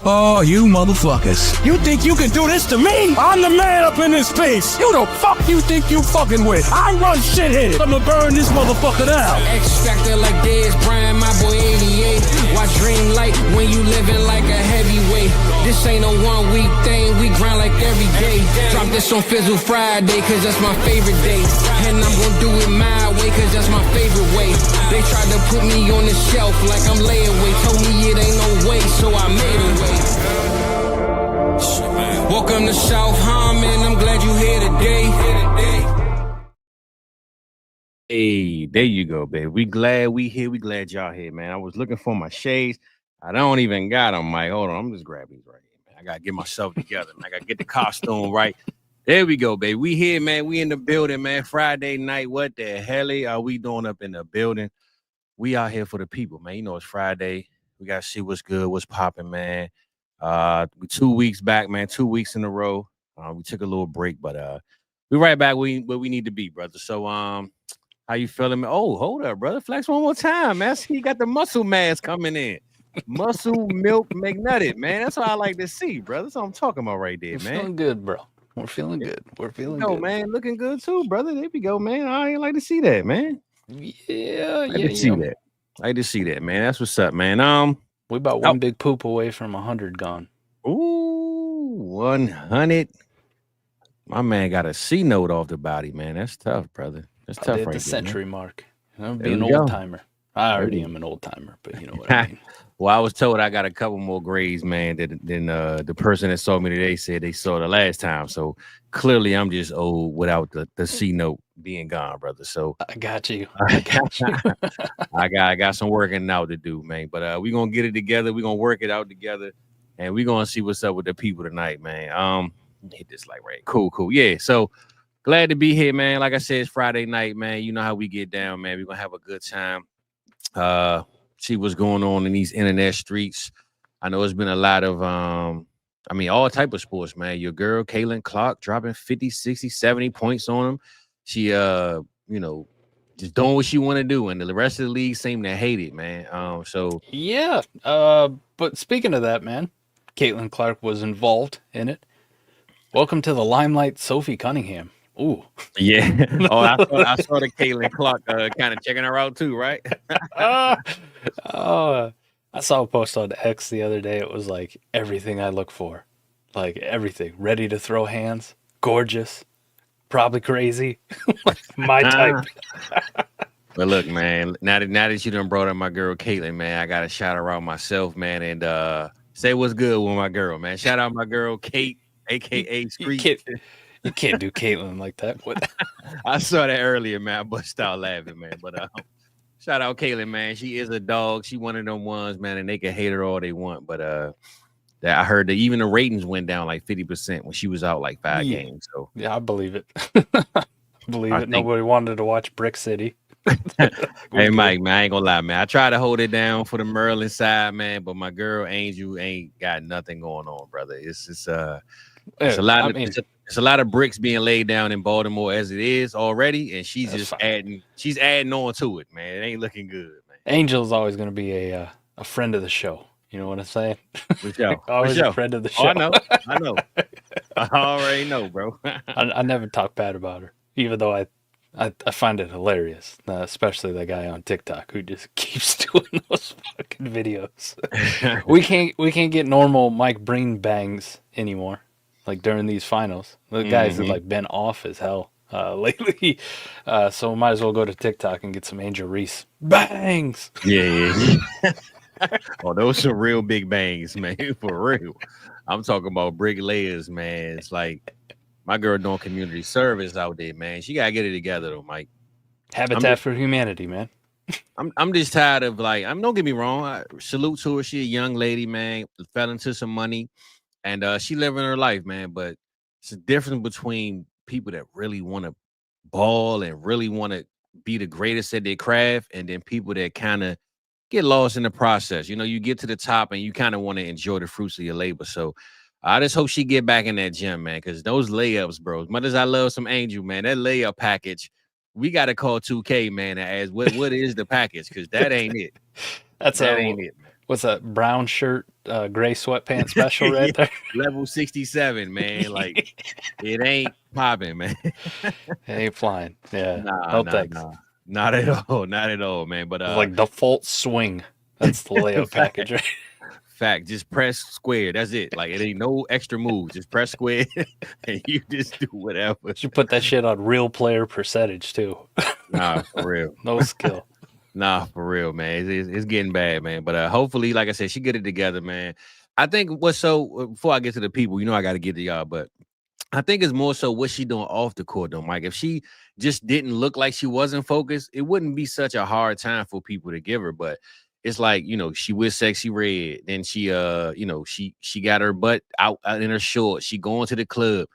Oh, you motherfuckers. You think you can do this to me? I'm the man up in this space. You the fuck you think you fucking with? I run shit here. I'ma burn this motherfucker down. Extractor like Dez Bryant, my boy 88. Watch dream light when you living like a heavyweight. This ain't no 1 week thing, we grind like every day. Drop this on Fizzle Friday, cause that's my favorite day. And I'm gonna do it my way, cause that's my favorite way. They tried to put me on the shelf like I'm layaway. Told me it ain't no way, so I made a way. Welcome to South Harmon, I'm glad you here today. Hey, there you go, baby. We glad we here. We glad y'all here, man. I was looking for my shades. I don't even got them, Mike. Hold on, I'm just grabbing these right here, man. I gotta get myself together, man. I gotta get the costume right. There we go, baby. We here, man. We in the building, man. Friday night. What the hell are we doing up in the building? We out here for the people, man. You know it's Friday. We gotta see what's good, what's popping, man. We 2 weeks back, man. 2 weeks in a row. We took a little break, but we right back where we need to be, brother. So how you feeling? Oh, hold up, brother. Flex one more time, man. See, you got the muscle mass coming in. Muscle milk McNutted, man. That's what I like to see, brother. That's what I'm talking about right there, man. Feeling good, bro. We're feeling good. We're feeling good. Man. Looking good too, brother. There we go, man. I like to see that, man. Yeah, I like to see that. I like to see that, man. That's what's up, man. We about one big poop away from 100 gone. Ooh, 100. My man got a C note off the body, man. That's tough, brother. That's tough, right? The century mark. I'm There being an you go. old timer. I already am an old timer, but you know what I mean. Well, I was told I got a couple more grades, man, than the person that saw me today said they saw the last time. So clearly I'm just old without the C note being gone, brother. So I got you. I got you. I got some working out to do, man. But we're gonna get it together. We're gonna work it out together, and we're gonna see what's up with the people tonight, man. Hit this like right. Cool. Yeah. So glad to be here, man. Like I said, it's Friday night, man. You know how we get down, man. We're gonna have a good time. See what's going on in these internet streets. I know it's been a lot of all type of sports, man. Your girl Caitlin Clark dropping 50, 60, 70 points on him. She just doing what she want to do, and the rest of the league seem to hate it, man. Yeah. But speaking of that, man, Caitlin Clark was involved in it. Welcome to the limelight, Sophie Cunningham. Ooh. Yeah. Oh, I saw the Caitlin Clark kind of checking her out too, right? I saw a post on X the other day. It was like everything I look for. Like everything. Ready to throw hands. Gorgeous. Probably crazy. My type. But look, man, now that you done brought up my girl Caitlin, man, I gotta shout her out myself, man, and say what's good with my girl, man. Shout out my girl Kate, aka Screech. You can't do Caitlin like that. What? I saw that earlier, man. I bust out laughing, man. But shout out Caitlin, man. She is a dog. She one of them ones, man, and they can hate her all they want. But that I heard that even the ratings went down like 50% when she was out like 5 games. So yeah, I believe it. Nobody wanted to watch Brick City. Hey, Mike, man, I ain't gonna lie, man. I try to hold it down for the Maryland side, man, but my girl Angel ain't got nothing going on, brother. It's a lot of bricks being laid down in Baltimore as it is already, and she's just adding on to it, man. It ain't looking good, man. Angel's always going to be a friend of the show. You know what I'm saying? For sure. Always a friend of the show. Oh, I know. I already know, bro. I never talk bad about her, even though I find it hilarious, especially the guy on TikTok who just keeps doing those fucking videos. we can't get normal Mike Breen bangs anymore. Like during these finals, the guys have like been off as hell lately, so might as well go to TikTok and get some Angel Reese bangs. Yeah. Oh, those are real big bangs, man. For real. I'm talking about brick layers, man. It's like my girl doing community service out there, man. She gotta get it together though, Mike. Habitat for Humanity, man. I'm just tired of don't get me wrong. I salute to her. She a young lady, man. Fell into some money. And she living her life, man. But it's a difference between people that really want to ball and really want to be the greatest at their craft, and then people that kind of get lost in the process. You know, you get to the top and you kind of want to enjoy the fruits of your labor. So I just hope she get back in that gym, man, because those layups, bro, as much as I love some Angel, man, that layup package, we got to call 2K, man, and ask what is the package, because that ain't it. That ain't it. What's that brown shirt, gray sweatpants special right there? Level 67, man. Like it ain't popping, man. It ain't flying. Yeah. Nah, Thanks. not at all, not at all, man. But It's like default swing. That's the layup package, right? Fact, just press square. That's it. Like it ain't no extra moves. Just press square, and you just do whatever. You put that shit on real player percentage too. Nah, for real. No skill. Nah, for real, man. It's getting bad, man. But hopefully, like I said, she get it together, man. I think what's so before I get to the people, I got to get to y'all, but I think it's more so what she doing off the court, though, Mike. If she just didn't look like she wasn't focused, it wouldn't be such a hard time for people to give her. But it's like, she with Sexy Red, then she she got her butt out in her shorts. She going to the club.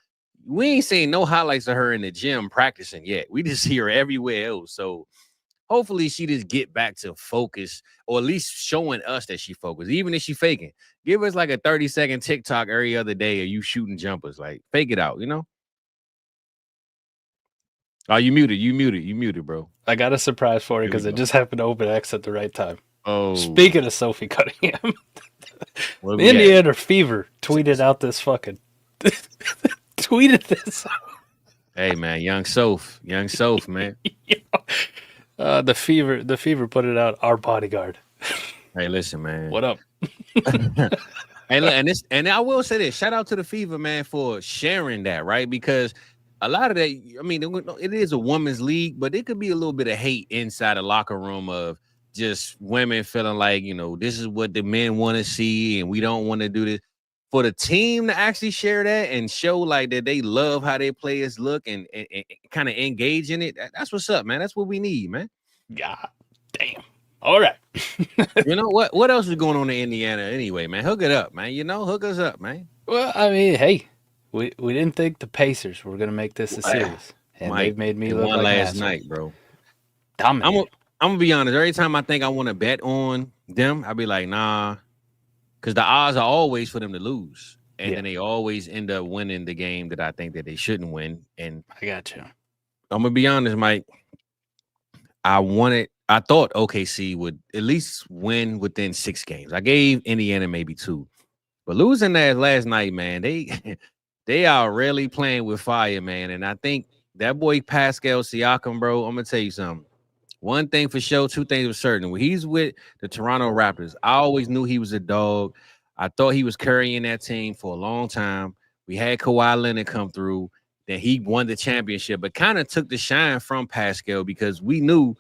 We ain't seen no highlights of her in the gym practicing yet. We just see her everywhere else. So hopefully she just get back to focus, or at least showing us that she focused, even if she faking. Give us like a 30-second TikTok every other day of you shooting jumpers. Like, fake it out, Oh, you muted, bro. I got a surprise for you because it just happened to open X at the right time. Oh. Speaking of Sophie Cunningham, Indiana Fever tweeted out this fucking... tweeted this out. Hey, man, young Soph, man. The fever put it out. Our bodyguard. Hey, listen, man. What up? Hey, look, and I will say this. Shout out to the Fever, man, for sharing that, right? Because a lot of that, it is a women's league, but it could be a little bit of hate inside the locker room of just women feeling like, this is what the men want to see, and we don't want to do this. For the team to actually share that and show like that they love how their players look and kind of engage in it, that's what's up, man. That's what we need, man. God damn. All right. What else is going on in Indiana anyway, man? Hook it up, man. Hook us up, man. Well, I mean, hey, we didn't think the Pacers were gonna make this a series, and Mike, they've made me look won like last night, bro. I'm gonna be honest. Every time I think I want to bet on them, I'll be like, nah. Because the odds are always for them to lose. And then they always end up winning the game that I think that they shouldn't win. And I got you. I'm going to be honest, Mike. I thought OKC would at least win within 6 games. I gave Indiana maybe 2. But losing that last night, man, they are really playing with fire, man. And I think that boy Pascal Siakam, bro, I'm going to tell you something. One thing for sure, 2 things for certain. When he's with the Toronto Raptors, I always knew he was a dog. I thought he was carrying that team for a long time. We had Kawhi Leonard come through. Then he won the championship, but kind of took the shine from Pascal because we knew,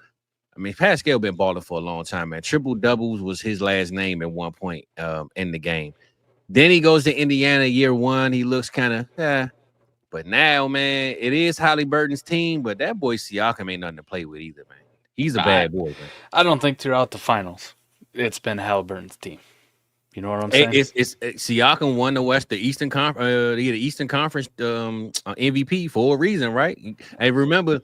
Pascal been balling for a long time, man. Triple doubles was his last name at one point in the game. Then he goes to Indiana year 1. He looks kind of, But now, man, it is Halliburton's team, but that boy Siakam ain't nothing to play with either, man. He's a bad boy, man. I don't think throughout the finals it's been Halliburton's team. You know what I'm saying? It's Siakam won the Eastern Conference, the Eastern Conference MVP for a reason, right? And remember,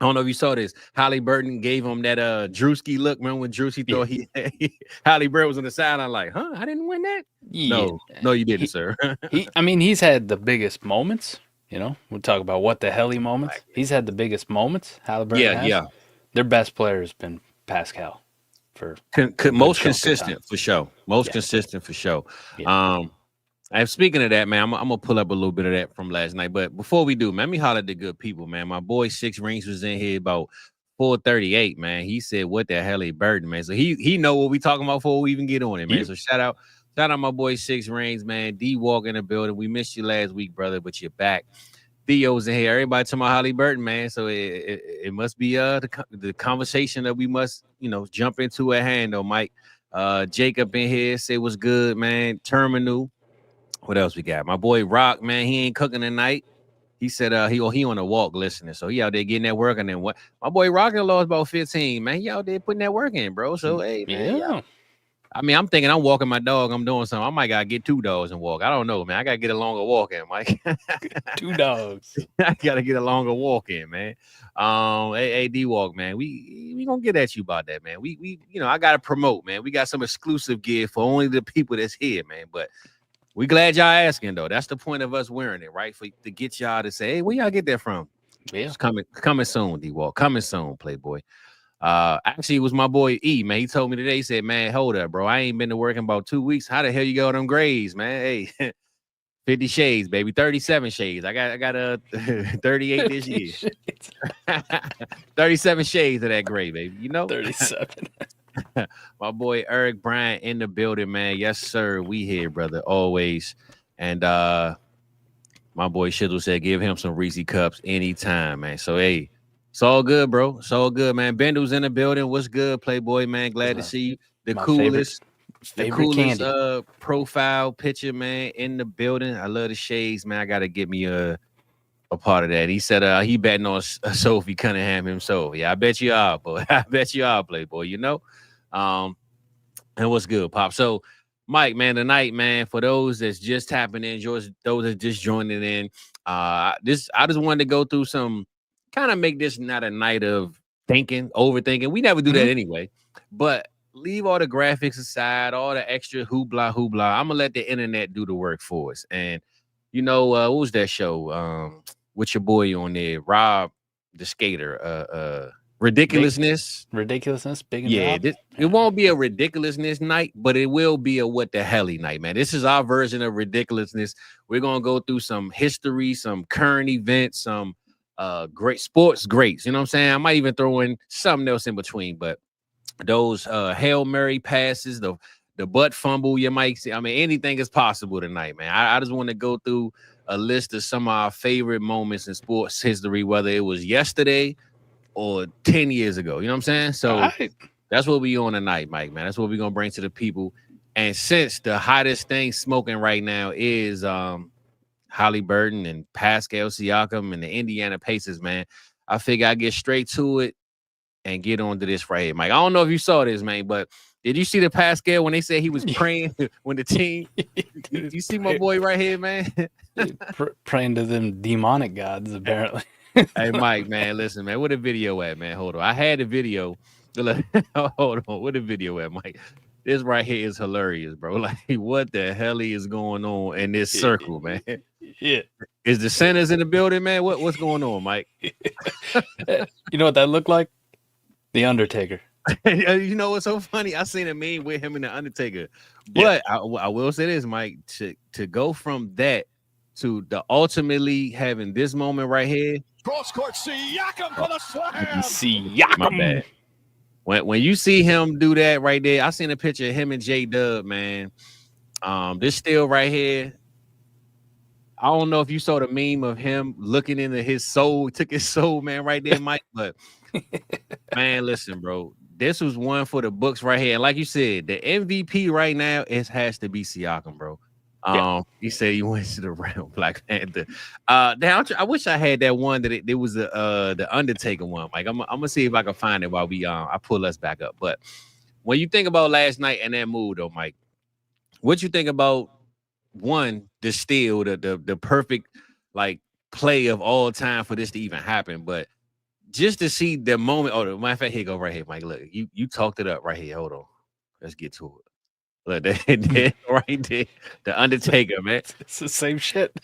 I don't know if you saw this. Halliburton gave him that Drewski look. Remember when Drewski thought Halliburton was on the sideline like, huh? I didn't win that? Yeah. No, you didn't, sir. He's had the biggest moments. We'll talk about what the HELLY moments. He's had the biggest moments. Halliburton has. Yeah. Their best player has been Pascal for most consistent for sure. Consistent for sure. Yeah. And speaking of that, man, I'm gonna pull up a little bit of that from last night. But before we do, man, let me holler at the good people, man. My boy 6 Rings was in here about 4:38, man. He said, "What the hell, Burden, man?" So he know what we talking about before we even get on it, man. So shout out my boy 6 Rings, man. D Walk in the building. We missed you last week, brother, but you're back. Theo's in here. Everybody talking about Halliburton, man. So it must be the conversation that we must jump into at hand, though, Mike. Jacob in here say what's good, man. Terminal. What else we got? My boy Rock, man. He ain't cooking tonight. He said he on a walk listening, so he out there getting that work. And then what? My boy Rock lost about 15, man. He out there putting that work in, bro. So hey, man. Yeah. I'm thinking I'm walking my dog. I'm doing something. I might gotta get 2 dogs and walk. I don't know, man. I gotta get a longer walk in, Mike. 2 dogs. I gotta get a longer walk in, man. Hey, D Walk, man. We gonna get at you about that, man. We I gotta promote, man. We got some exclusive gear for only the people that's here, man. But we glad y'all asking though. That's the point of us wearing it, right? To get y'all to say, hey, where y'all get that from? Yeah, it's coming soon, D Walk. Coming soon, Playboy. Actually, it was my boy E, man. He told me today, he said, man, hold up, bro. I ain't been to work in about 2 weeks. How the hell you got them grades, man? Hey, 50 shades, baby. 37 shades. I got a 38 this year. 37 shades of that gray, baby. You know? 37. My boy Eric Bryant in the building, man. Yes, sir. We here, brother. Always. And my boy Shizzle said, give him some Reese cups anytime, man. So, hey, it's all good, bro. It's all good, man. Bendel's in the building. What's good, Playboy, man? Glad to see you. The coolest Favorite profile picture, man, in the building. I love the shades, man. I got to get me a part of that. He said he betting on Sophie Cunningham himself. Yeah, I bet you are, boy. I bet you are, Playboy, you know? And what's good, Pop? So, Mike, man, tonight, man, for those that's just tapping in, those that just joining in, I just wanted to go through some, kind of make this not a night of overthinking. We never do that anyway. But leave all the graphics aside, all the extra hoopla. I'm gonna let the internet do the work for us. And you know, what was that show? With your boy on there, Rob the skater. Ridiculousness. Big and yeah, it won't be a ridiculousness night, but it will be a what the helly night, man. This is our version of ridiculousness. We're gonna go through some history, some current events, some great sports greats. You know what I'm saying? I might even throw in something else in between, but those Hail Mary passes, the butt fumble you might see. I mean, anything is possible tonight, man. I just want to go through a list of some of our favorite moments in sports history, whether it was yesterday or 10 years ago. You know what I'm saying? So that's what we on tonight, Mike, man. That's what we're gonna bring to the people. And since the hottest thing smoking right now is Halliburton and Pascal Siakam and the Indiana Pacers, man, I figure I get straight to it and get on to this right here, Mike. I don't know if you saw this, man, but did you see the Pascal when they said he was praying when the team? You see my boy right here, man? Praying to them demonic gods, apparently. Hey, Mike, man, listen, man. Where the video at, man? Hold on. I had the video. Hold on. Where the video at, Mike? This right here is hilarious, bro. Like, what the hell is going on in this circle, man? Yeah. Is the centers in the building, man? What's going on, Mike? You know what that looked like? The Undertaker. You know what's so funny? I seen a meme with him and the Undertaker. But I will say this, Mike, to go from that to the ultimately having this moment right here. Cross court, Siakam for the slam. Siakam. My bad. When you see him do that right there, I seen a picture of him and J-Dub, man. This still right here. I don't know if you saw the meme of him looking into his soul, took his soul, man, right there, Mike. But man, listen, bro. This was one for the books right here. And like you said, the MVP right now has to be Siakam, bro. He said he went to the round Black Panther. Now I wish I had that one that it was the Undertaker one. Like I'm gonna see if I can find it while we I pull us back up. But when you think about last night and that mood, though, Mike, what you think about the steal, the perfect like play of all time for this to even happen, but just to see the moment. Oh, matter of fact, here go right here, Mike. Look, you talked it up right here. Hold on, let's get to it. Look, that right there, the Undertaker, man. It's the same shit.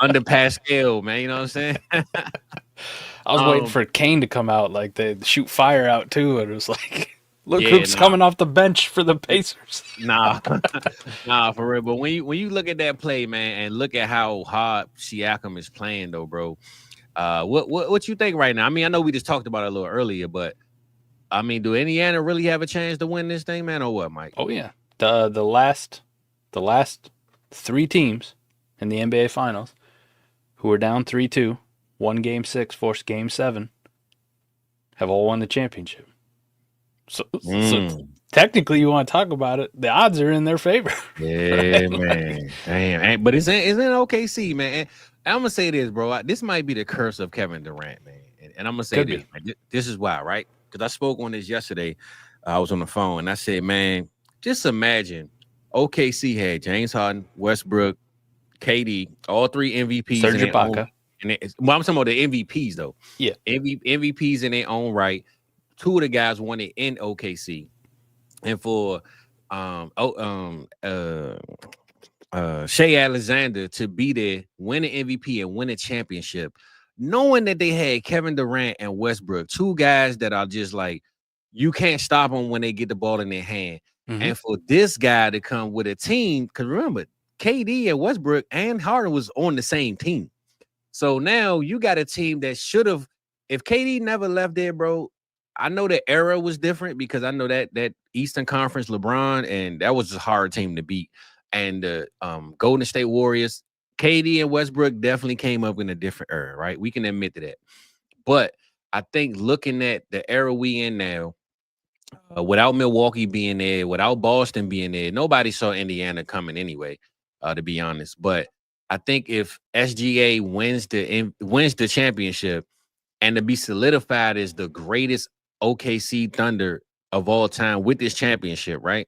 Under Pascal, man. You know what I'm saying? I was waiting for Kane to come out, like they shoot fire out too. And it was like, look who's coming off the bench for the Pacers. Nah, for real. But when you look at that play, man, and look at how hard Siakam is playing, though, bro. What you think right now? I mean, I know we just talked about it a little earlier, but I mean, do Indiana really have a chance to win this thing, man, or what, Mike? Oh yeah. The last three teams in the NBA Finals who were down 3-2, won Game 6, forced Game 7, have all won the championship. So technically, you want to talk about it, the odds are in their favor. Yeah, man. Damn. But it's in OKC, man. And I'm gonna say this, bro. This might be the curse of Kevin Durant, man. And I'm gonna say this. Man. This is why, right? Because I spoke on this yesterday. I was on the phone and I said, man, just imagine OKC had James Harden, Westbrook, KD, all three MVPs. Serge Ibaka. Well, I'm talking about the MVPs though. Yeah, MVPs in their own right. Two of the guys won it in OKC, and for Shea Alexander to be there, win an MVP and win a championship, knowing that they had Kevin Durant and Westbrook, two guys that are just like you can't stop them when they get the ball in their hand. Mhm. And for this guy to come with a team, because remember, KD and Westbrook and Harden was on the same team. So now you got a team that should have, if KD never left there, bro. I know the era was different because I know that Eastern Conference LeBron, and that was a hard team to beat. And the Golden State Warriors, KD and Westbrook definitely came up in a different era, right? We can admit to that. But I think looking at the era we in now, without Milwaukee being there, without Boston being there, nobody saw Indiana coming anyway, to be honest. But I think if SGA wins the championship and to be solidified as the greatest OKC Thunder of all time with this championship, right?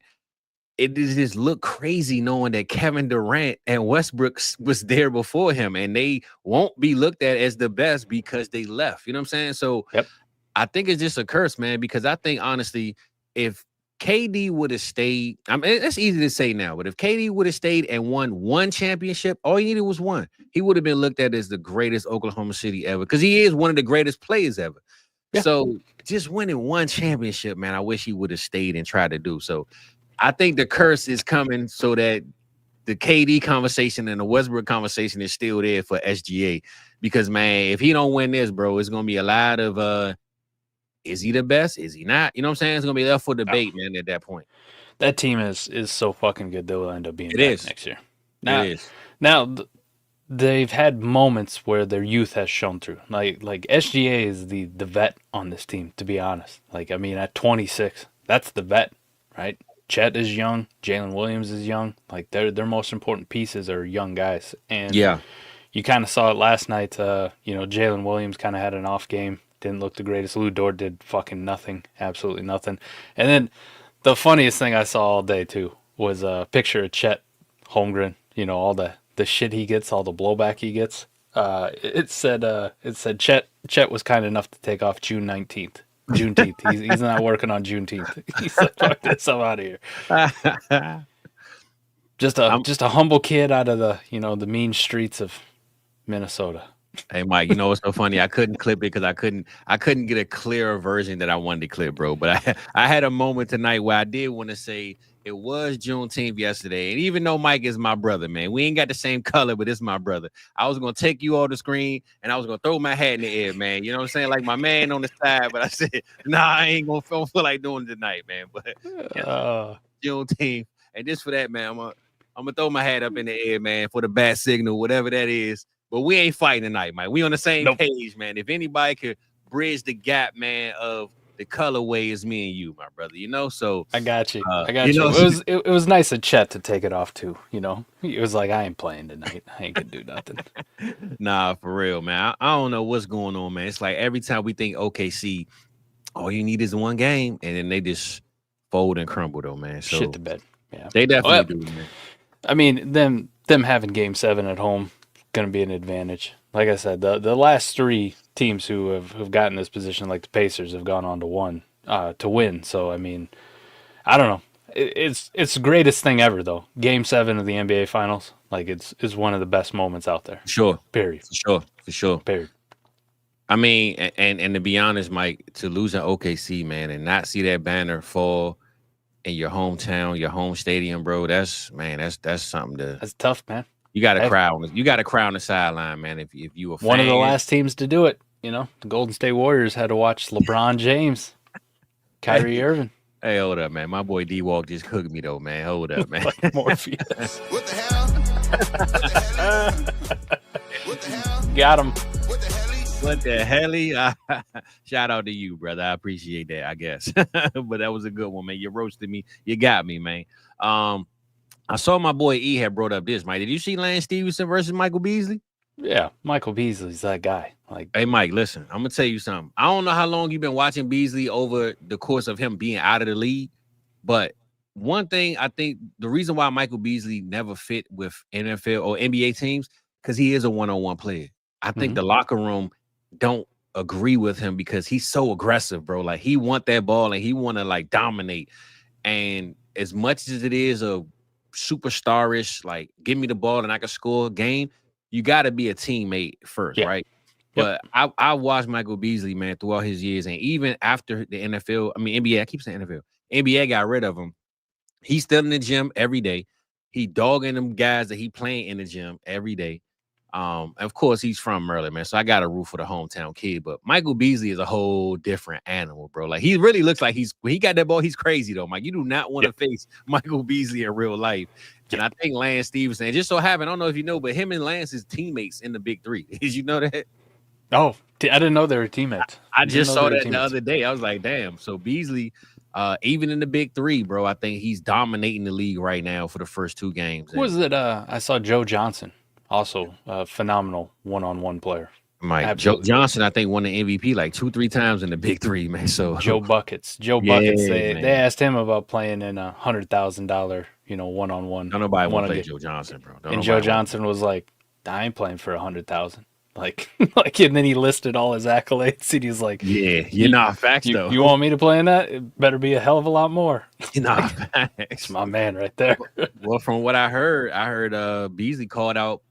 It just look crazy knowing that Kevin Durant and Westbrook was there before him, and they won't be looked at as the best because they left. You know what I'm saying? So Yep. I think it's just a curse, man, because I think honestly, if KD would have stayed, I mean, it's easy to say now, but if KD would have stayed and won one championship, all he needed was one. He would have been looked at as the greatest Oklahoma City ever because he is one of the greatest players ever. Yeah. So just winning one championship, man, I wish he would have stayed and tried to do. So I think the curse is coming so that the KD conversation and the Westbrook conversation is still there for SGA because, man, if he don't win this, bro, it's going to be a lot of is he the best? Is he not? You know what I'm saying? It's going to be up for debate, man, at that point. That team is so fucking good. They will end up being back next year. Now, they've had moments where their youth has shown through. Like SGA is the vet on this team, to be honest. Like, I mean, at 26, that's the vet, right? Chet is young. Jalen Williams is young. Like, their most important pieces are young guys. And you kind of saw it last night. Jalen Williams kind of had an off game. Didn't look the greatest. Lou Dort did fucking nothing. Absolutely nothing. And then the funniest thing I saw all day, too, was a picture of Chet Holmgren. You know, all the shit he gets, all the blowback he gets. It said Chet was kind enough to take off June 19th. Juneteenth. He's not working on Juneteenth. He's like, fuck this, I'm out of here. Just a humble kid out of the mean streets of Minnesota. Hey Mike, you know what's so funny? I couldn't clip it because I couldn't get a clearer version that I wanted to clip, bro. But I had a moment tonight where I did want to say it was Juneteenth yesterday, and even though Mike is my brother, man, we ain't got the same color, but it's my brother. I was gonna take you off the screen and I was gonna throw my hat in the air, man. You know what I'm saying? Like my man on the side, but I said, nah, I ain't gonna feel like doing it tonight, man. But Juneteenth, and just for that, man, I'm gonna throw my hat up in the air, man, for the bat signal, whatever that is. But we ain't fighting tonight, Mike. We on the same page, man. If anybody could bridge the gap, man, of the colorway is me and you, my brother. You know, so I got you. It was nice of Chet to take it off too. You know, it was like I ain't playing tonight. I ain't gonna do nothing. Nah, for real, man. I don't know what's going on, man. It's like every time we think OKC, all you need is one game, and then they just fold and crumble, though, man. So shit the bed. Yeah, they definitely do, man. I mean, them having Game 7 at home going to be an advantage. Like I said, the last three teams who have gotten this position, like the Pacers, have gone on to win. So I mean, I don't know. It's the greatest thing ever, though. Game 7 of the NBA Finals, like it's one of the best moments out there. Sure, period. For sure. Period. I mean, and to be honest, Mike, to lose an OKC, man, and not see that banner fall in your hometown, your home stadium, bro, that's something that's tough, man. You got to cry on the sideline, man. If you a fan. One of the last teams to do it, you know, the Golden State Warriors had to watch LeBron James, Kyrie Irving. Hey, hold up, man. My boy D-Walk just cooked me, though, man. Hold up, man. Morpheus. What the hell? What the hell? Got him. What the hell? What the hell? Shout out to you, brother. I appreciate that, I guess. But that was a good one, man. You roasted me. You got me, man. I saw my boy E had brought up this, Mike. Did you see Lance Stevenson versus Michael Beasley? Yeah, Michael Beasley's that guy. Like, hey, Mike, listen, I'm gonna tell you something. I don't know how long you've been watching Beasley over the course of him being out of the league, but one thing I think the reason why Michael Beasley never fit with NFL or NBA teams because he is a one-on-one player. I think the locker room don't agree with him because he's so aggressive, bro. Like he want that ball and he want to like dominate. And as much as it is a superstarish, like give me the ball and I can score game, you got to be a teammate first, right? But I watched Michael Beasley, man, throughout his years, and even after the NFL, I mean NBA, I keep saying NFL, NBA got rid of him. He's still in the gym every day. He dogging them guys that he playing in the gym every day. Of course, he's from Maryland, man. So I got a root for the hometown kid. But Michael Beasley is a whole different animal, bro. Like he really looks like when he got that ball, he's crazy though, Mike. You do not want to face Michael Beasley in real life. And I think Lance Stevenson, and just so happened, I don't know if you know, but him and Lance is teammates in the Big Three. Did you know that? Oh, I didn't know they were teammates. I just saw that the other day. I was like, damn. So Beasley, even in the Big Three, bro, I think he's dominating the league right now for the first 2 games. Who was it? I saw Joe Johnson, also a phenomenal one-on-one player. Mike, Joe Johnson, I think, won the MVP like 2-3 times in the Big Three, man. So Joe Buckets. They asked him about playing in $100,000, one-on-one. Don't nobody want to play Joe Johnson, bro. And Joe Johnson was like, I ain't playing for $100,000. Like, and then he listed all his accolades, and he's like, "Yeah, you're not facts though. You want me to play in that? It better be a hell of a lot more." You're not facts. It's my man right there. Well, from what I heard Beasley called out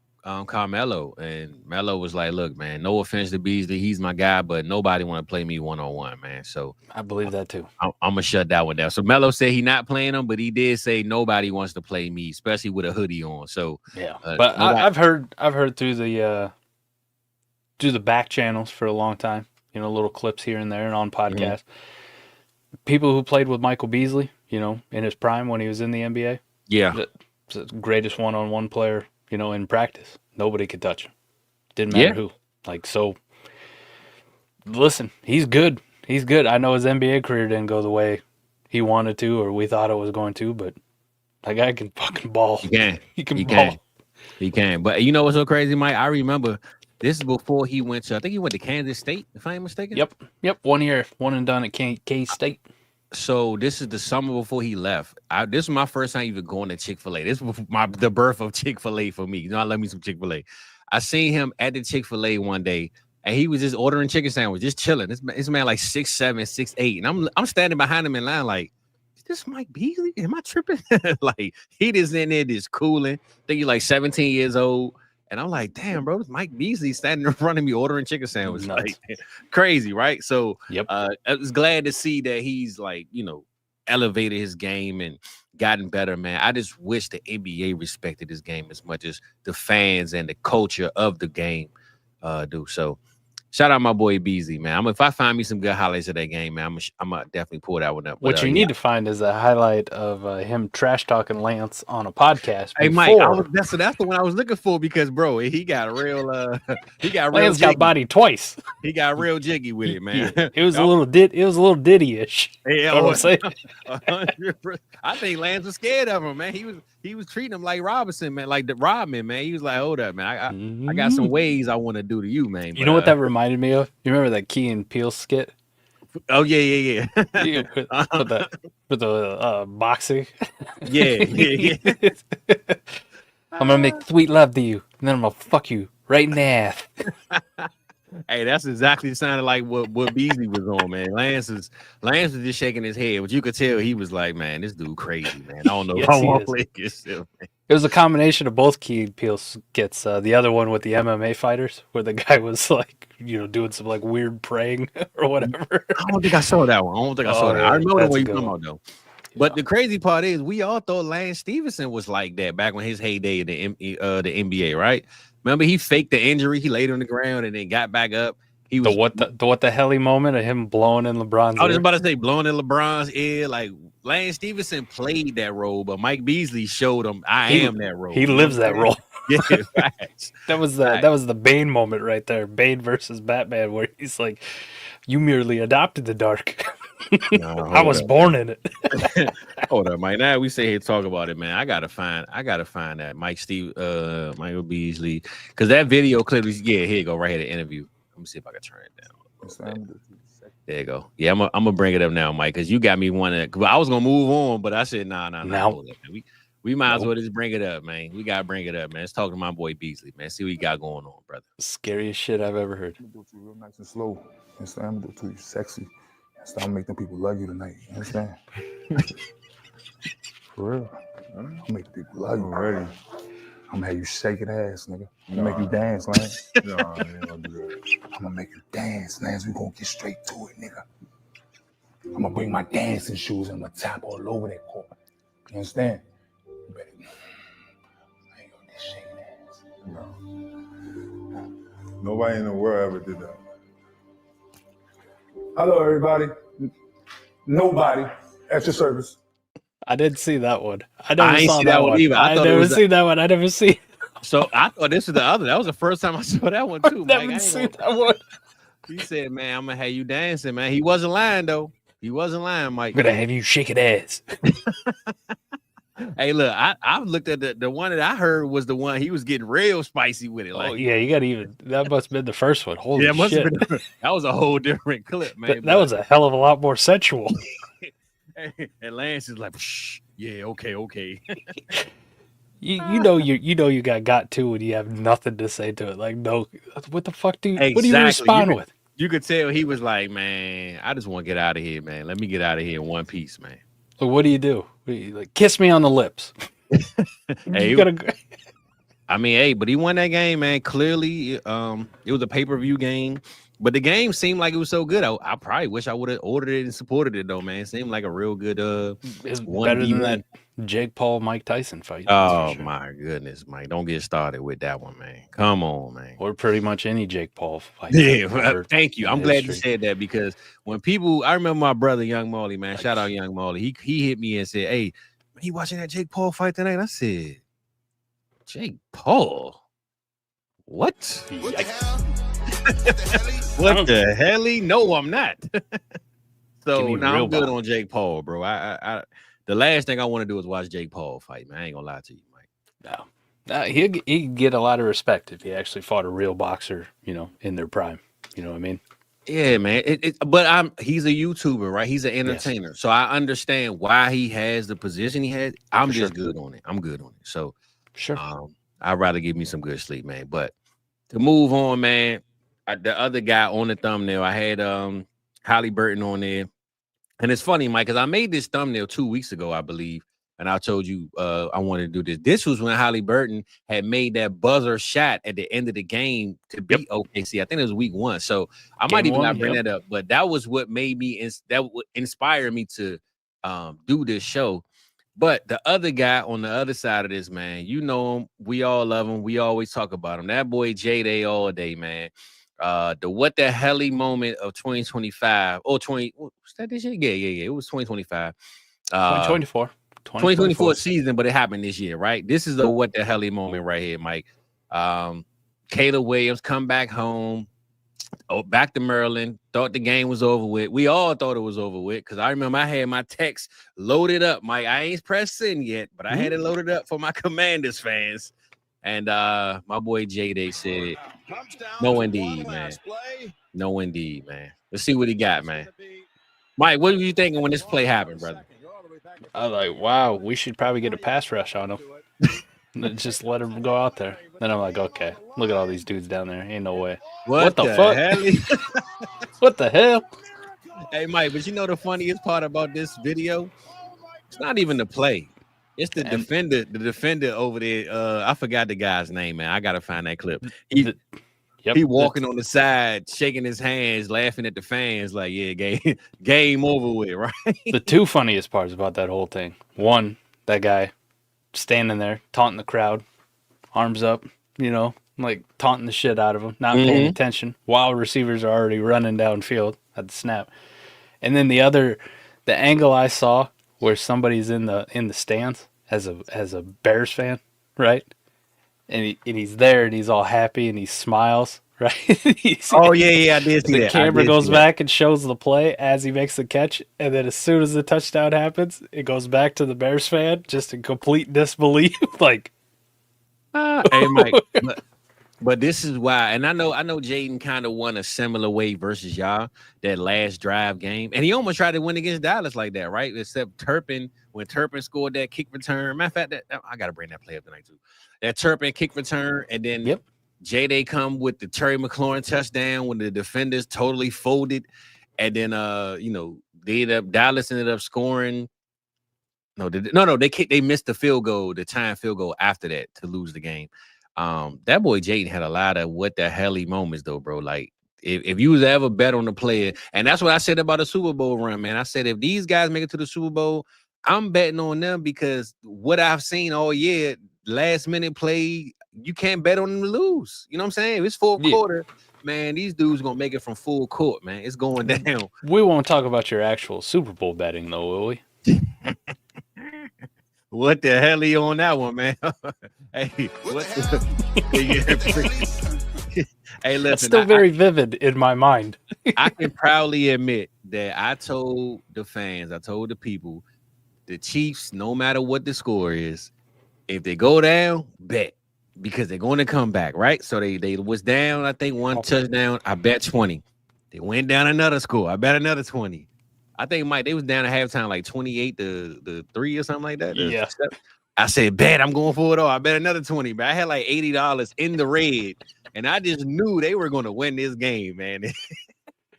Carmelo, and Melo was like, "Look, man, no offense to Beasley, he's my guy, but nobody want to play me one-on-one, man." So I believe that too. I'm gonna shut that one down. So Melo said he not playing him, but he did say nobody wants to play me, especially with a hoodie on. So yeah, but I've heard through the back channels for a long time, little clips here and there and on podcasts. People who played with Michael Beasley, in his prime when he was in the NBA. Yeah. The greatest one-on-one player, in practice. Nobody could touch him. Didn't matter who. Like, so, listen, he's good. He's good. I know his NBA career didn't go the way he wanted to or we thought it was going to, but that guy can fucking ball. He can. He can ball. He can. But you know what's so crazy, Mike? I remember this is before he went to, I think he went to Kansas State, if I ain't mistaken. Yep. 1 year, one and done at K-State. So this is the summer before he left. This was my first time even going to Chick-fil-A. This was the birth of Chick-fil-A for me. I love me some Chick-fil-A. I seen him at the Chick-fil-A one day, and he was just ordering chicken sandwich, just chilling. This man like 6'7", 6'8", and I'm standing behind him in line like, is this Mike Beasley? Am I tripping? Like he just in there, just cooling. I think he's like 17 years old. And I'm like, damn, bro, this Mike Beasley standing in front of me ordering chicken sandwich. Like, crazy, right? So I was glad to see that he's like, elevated his game and gotten better, man. I just wish the NBA respected his game as much as the fans and the culture of the game do. So shout out my boy Beasley, man. If I find me some good highlights of that game, man, I'm gonna definitely pull that one up. What you need to find is a highlight of him trash talking Lance on a podcast. Hey, Mike, that's the one I was looking for because, bro, he got real. Lance got bodied twice. He got real jiggy with it, man. It was a little Diddy-ish. Yeah, what I'm saying. 100%. I think Lance was scared of him, man. He was treating him like Robinson, man, like the Rodman, man. He was like, hold up, man. I got some ways I want to do to you, man. You know what that reminded me of? You remember that Key and Peele skit? Oh yeah. with the boxing. Yeah. I'm gonna make sweet love to you, and then I'm gonna fuck you right in the ass. Hey, that's exactly sounded like what Beasley was on, man. Lance was just shaking his head, but you could tell he was like, man, this dude crazy, man. I don't know if I want to play this still, man. It was a combination of both Key and Peele skits. The other one with the MMA fighters, where the guy was like, doing some like weird praying or whatever. I don't think I saw that one. I remember the one you talking about though. But the crazy part is, we all thought Lance Stevenson was like that back when his heyday in the NBA, right? Remember, he faked the injury. He laid on the ground and then got back up. He was what the HELLY moment of him blowing in LeBron's ear. I was about to say blowing in LeBron's ear. Like Lance Stevenson played that role, but Mike Beasley showed him I am that role. He lives that role. Yeah, facts. That was the Bane moment right there. Bane versus Batman, where he's like, "You merely adopted the dark. No, I was born in it." Hold up, Mike. Now we say here talk about it, man. I gotta find that Michael Beasley, because that video clip is here you go right here, the interview. Let me see if I can turn it down. There you go. Yeah, I'm gonna bring it up now, Mike, because you got me wanting. I was gonna move on, but I said nah. We might as well just bring it up, man. We gotta bring it up, man. Let's talk to my boy Beasley, man. See what he got going on, brother. Scariest shit I've ever heard. I'm gonna do it to you real nice and slow. Understand? I'm gonna do it to you sexy. I'm gonna make them people love you tonight. You understand? For real. I'll make the people love you. Already. I'm gonna have you shaking ass, nigga. I'm gonna make you dance, Lance. No, I ain't gonna do that. I'm gonna make you dance, Lance. We gonna get straight to it, nigga. I'm gonna bring my dancing shoes and I'm gonna tap all over that court. You understand? You better. I ain't gonna get shaking ass. No. Nobody in the world ever did that. Hello, everybody. Nobody at your service. I didn't see that one. I I never ain't saw see that one either. I I thought it never was seen that one. I never seen. So I thought this was the other. That was the first time I saw that one too. I Mike. I never ain't seen gonna- that one. He said, "Man, I'm gonna have you dancing, man." He wasn't lying though. He wasn't lying, Mike. I'm gonna have you shaking ass. Hey, look, I looked at the one that I heard was the one he was getting real spicy with it. Like, Oh yeah, you got even. That must have been the first one. Holy yeah, it must shit! have been. That was a whole different clip, man. That was a hell of a lot more sensual. And Lance is like, Shh, yeah, okay. You know you got to when you have nothing to say to it. Like, no, what the fuck do you? What do you Exactly. respond with? You could tell he was like, man, I just want to get out of here, man. Let me get out of here in one piece, man. Like, what do you do? What do you, like, kiss me on the lips. Hey, You gotta. I mean, hey, but he won that game, man. Clearly, it was a pay-per-view game, but the game seemed like it was so good. I probably wish I would have ordered it and supported it, though, man. It seemed like a real good It's 1v1. better than that Jake Paul Mike Tyson fight. that's Oh for sure. my goodness, Mike! Don't get started with that one, man. Come on, man. Or pretty much any Jake Paul fight. Yeah, ever thank you. in I'm glad you history. said that because when people, I remember my brother Young Molly, man. Shout out Young Molly. He hit me and said, "Hey, you watching that Jake Paul fight tonight?" I said, "Jake Paul, what? What the hell? What the hell? What the hell? No, I'm not." Give So me now real I'm good ball. on Jake Paul, bro. I the last thing I want to do is watch Jake Paul fight, man. I ain't gonna lie to you, Mike. No. He'd get a lot of respect if he actually fought a real boxer, in their prime. You know what I mean? Yeah, man. But he's a YouTuber, right? He's an entertainer. So I understand why he has the position he has. I'm For just sure. good on it. I'm good on it. So Sure. I'd rather give me some good sleep, man. But to move on, man, the other guy on the thumbnail, I had Halliburton on there. And it's funny, Mike, because I made this thumbnail 2 weeks ago, I believe. And I told you I wanted to do this. This was when Halliburton had made that buzzer shot at the end of the game to beat OKC. I think it was week 1. So I might Game even 1, not bring that up, but that was what made me that would inspire me to do this show. But the other guy on the other side of this, man, you know him. We all love him. We always talk about him. That boy J-Day all day, man. The what the helly moment of 2025 or 20 was that this year? Yeah. It was 2025. 2024. 2024 season, but it happened this year, right? This is the what the helly moment right here, Mike. Caleb Williams come back home, back to Maryland, thought the game was over with. We all thought it was over with because I remember I had my text loaded up, Mike. I ain't pressed send yet, but I had it loaded up for my Commanders fans. And my boy J-Day said, no indeed, man. No indeed, man. Let's see what he got, man. Mike, what were you thinking when this play happened, brother? I was like, wow, we should probably get a pass rush on him. Just let him go out there. Then I'm like, okay, look at all these dudes down there. Ain't no way. What the fuck? Hell? What the hell? Hey, Mike, but you know the funniest part about this video? It's not even the play. It's the defender over there. I forgot the guy's name, man. I gotta find that clip. He walking on the side, shaking his hands, laughing at the fans, like, yeah, game over with, right? The two funniest parts about that whole thing. One, that guy standing there, taunting the crowd, arms up, like taunting the shit out of him, not paying attention, while receivers are already running downfield at the snap. And then the angle I saw where somebody's in the stands as a Bears fan, right? And he's there and he's all happy and he smiles, right? Oh yeah, I did see the that. camera goes back and shows the play as he makes the catch, and then as soon as the touchdown happens, it goes back to the Bears fan just in complete disbelief, like. Hey, Mike, but this is why, and I know Jaden kind of won a similar way versus y'all that last drive game, and he almost tried to win against Dallas like that, right? Except when Turpin scored that kick return. Matter of fact, I got to bring that play up tonight too. That Turpin kick return, and then J-Day come with the Terry McLaurin touchdown when the defenders totally folded, and then Dallas ended up scoring. No, they missed the field goal, the time field goal after that to lose the game. That boy Jaden had a lot of what the helly moments though, bro. Like if you was to ever bet on the player, and that's what I said about the Super Bowl run, man. I said if these guys make it to the Super Bowl, I'm betting on them because what I've seen all year, last minute play, you can't bet on them to lose. You know what I'm saying? If it's fourth quarter, man, these dudes gonna make it from full court, man. It's going down. We won't talk about your actual Super Bowl betting though, will we? What the hell are you on that one, man? Hey, hey, listen, that's still very vivid in my mind. I can proudly admit that I told the fans, I told the people, the Chiefs, no matter what the score is, if they go down, bet because they're going to come back, right? So they was down, I think one touchdown. I bet 20. They went down another score. I bet another 20. I think Mike, they was down at halftime like 28-3 or something like that. Yeah. I said, bet I'm going for it all. I bet another 20, but I had like $80 in the red, and I just knew they were going to win this game, man.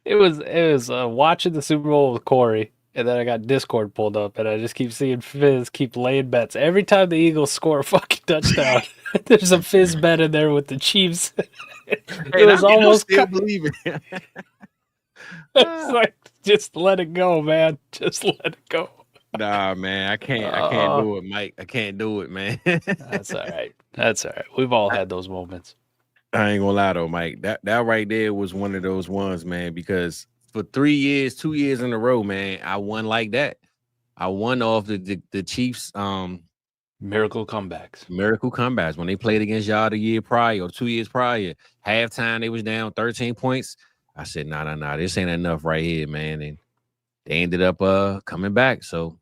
It was watching the Super Bowl with Corey, and then I got Discord pulled up, and I just keep seeing Fizz keep laying bets. Every time the Eagles score a fucking touchdown, there's a Fizz bet in there with the Chiefs. It was almost still believing. It's like, just let it go, man. Just let it go. Nah, man, I can't do it, Mike. I can't do it, man. That's all right. That's all right. We've all had those moments. I ain't gonna lie though, Mike. That right there was one of those ones, man, because for 2 years in a row, man, I won like that. I won off the Chiefs miracle comebacks. Miracle comebacks. When they played against y'all the year prior or 2 years prior, halftime they was down 13 points. I said, nah, this ain't enough right here, man. And they ended up coming back. So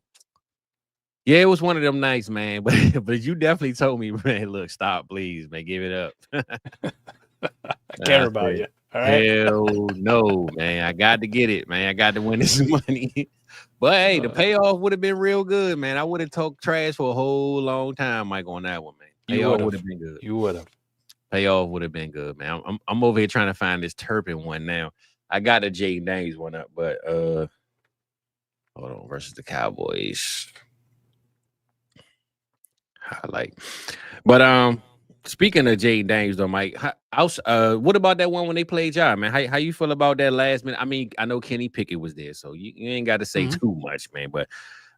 yeah, it was one of them nights, man. But you definitely told me, man, look, stop, please, man, give it up. I care about you. All right? Hell no, man. I got to get it, man. I got to win this money. But hey, the payoff would have been real good, man. I would have talked trash for a whole long time, Mike, on that one, man. Payoff would have been good. You would have. Payoff would have been good, man. I'm over here trying to find this Turpin one now. I got a Jaden Daniels one up, but hold on, versus the Cowboys. Highlight. But speaking of Jaden Daniels though, Mike, what about that one when they played y'all, man? How you feel about that last minute? I mean, I know Kenny Pickett was there, so you ain't got to say too much, man. But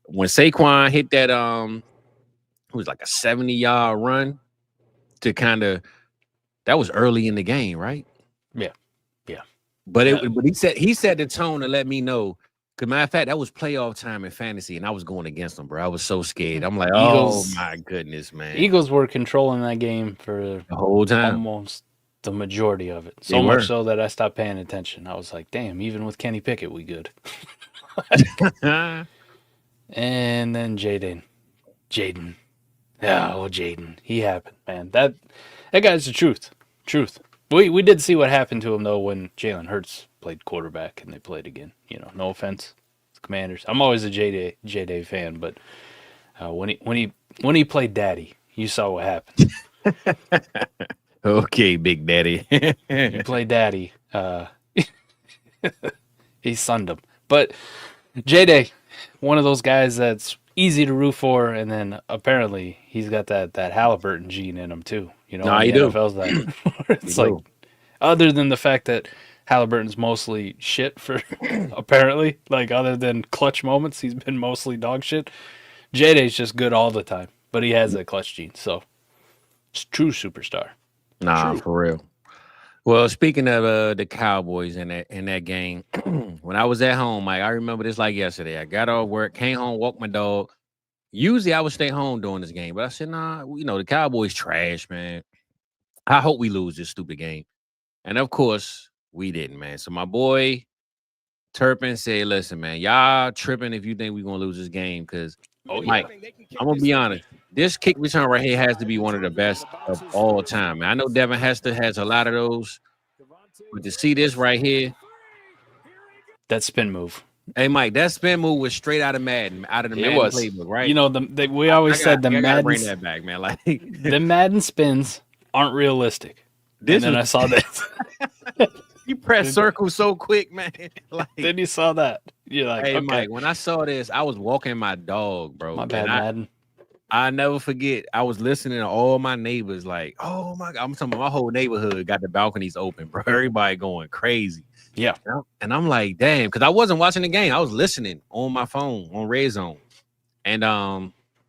when Saquon hit that it was like a 70-yard run to kind of, that was early in the game, right? Yeah. But he set the tone to let me know. Cause matter of fact, that was playoff time in fantasy, and I was going against them, bro. I was so scared. I'm like, oh my goodness, man. Eagles were controlling that game for the whole time, almost the majority of it. So much so that I stopped paying attention. I was like, damn, even with Kenny Pickett, we good. And then Jaden. Oh, Jaden. He happened, man. That guy's the truth. We did see what happened to him though when Jalen Hurts played quarterback and they played again. You know, no offense, the Commanders. I'm always a J-Day fan, but when he played Daddy, you saw what happened. Okay, Big Daddy. You play Daddy. He sunned him. But J-Day, one of those guys that's easy to root for, and then apparently he's got that Halliburton gene in him too. You know, he do. NFL's that. It's like, other than the fact that Halliburton's mostly shit for apparently, like other than clutch moments, he's been mostly dog shit. J-Day's just good all the time, but he has that clutch gene, so it's true superstar. Nah, for real. Well, speaking of the Cowboys in that game, when I was at home, Mike, I remember this like yesterday. I got off work, came home, walked my dog. Usually I would stay home during this game, but I said, nah, the Cowboys trash, man. I hope we lose this stupid game. And of course, we didn't, man. So my boy Turpin said, listen, man, y'all tripping if you think we're going to lose this game because, Mike, I'm going to be honest. This kick return right here has to be one of the best of all time, man. I know Devin Hester has a lot of those, but to see this right here. That spin move. Hey, Mike, that spin move was straight out of Madden, out of the Madden playbook, right? You know, we always said the Madden. Bring that back, man. Like the Madden spins aren't realistic. And then I saw this. You press circle so quick, man. Then you saw that. You're like, Hey, okay, Mike, when I saw this, I was walking my dog, bro. my bad, and Madden. I never forget. I was listening to all my neighbors, like, oh my God. I'm talking about my whole neighborhood got the balconies open, bro. Everybody going crazy. Yeah. And I'm like, damn, because I wasn't watching the game. I was listening on my phone on Red Zone. And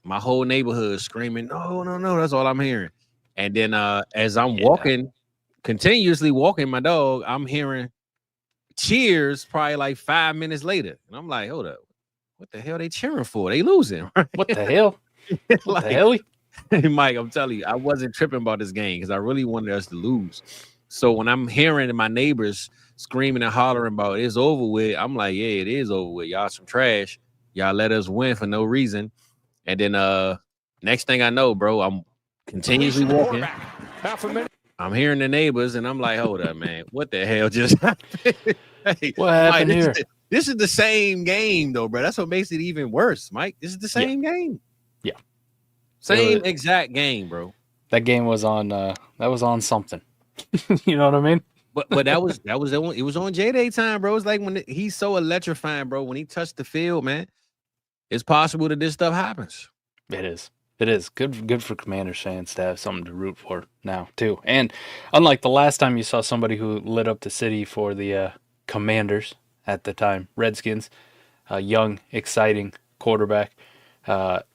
my whole neighborhood screaming, no, that's all I'm hearing. And then as I'm walking, continuously walking my dog, I'm hearing cheers probably like 5 minutes later. And I'm like, hold up, what the hell they cheering for? They losing, right? What the hell? What the hell? Hey, Mike, I'm telling you, I wasn't tripping about this game because I really wanted us to lose. So when I'm hearing my neighbors screaming and hollering about it's over with, I'm like, yeah, it is over with. Y'all some trash. Y'all let us win for no reason. And then next thing I know, bro, I'm continuously walking. I'm hearing the neighbors, and I'm like, hold up, man. What the hell just happened? Hey, What happened Mike, here? This is the same game, though, bro. That's what makes it even worse, Mike. This is the same game. Yeah. Same exact game, bro. That game was on that was on something. You know what I mean? But that was it was on J-Day time, bro. It's like when he's so electrifying, bro. When he touched the field, man, it's possible that this stuff happens. It is. It is good for Commanders fans to have something to root for now too. And unlike the last time you saw somebody who lit up the city for the Commanders at the time, Redskins, a young, exciting quarterback,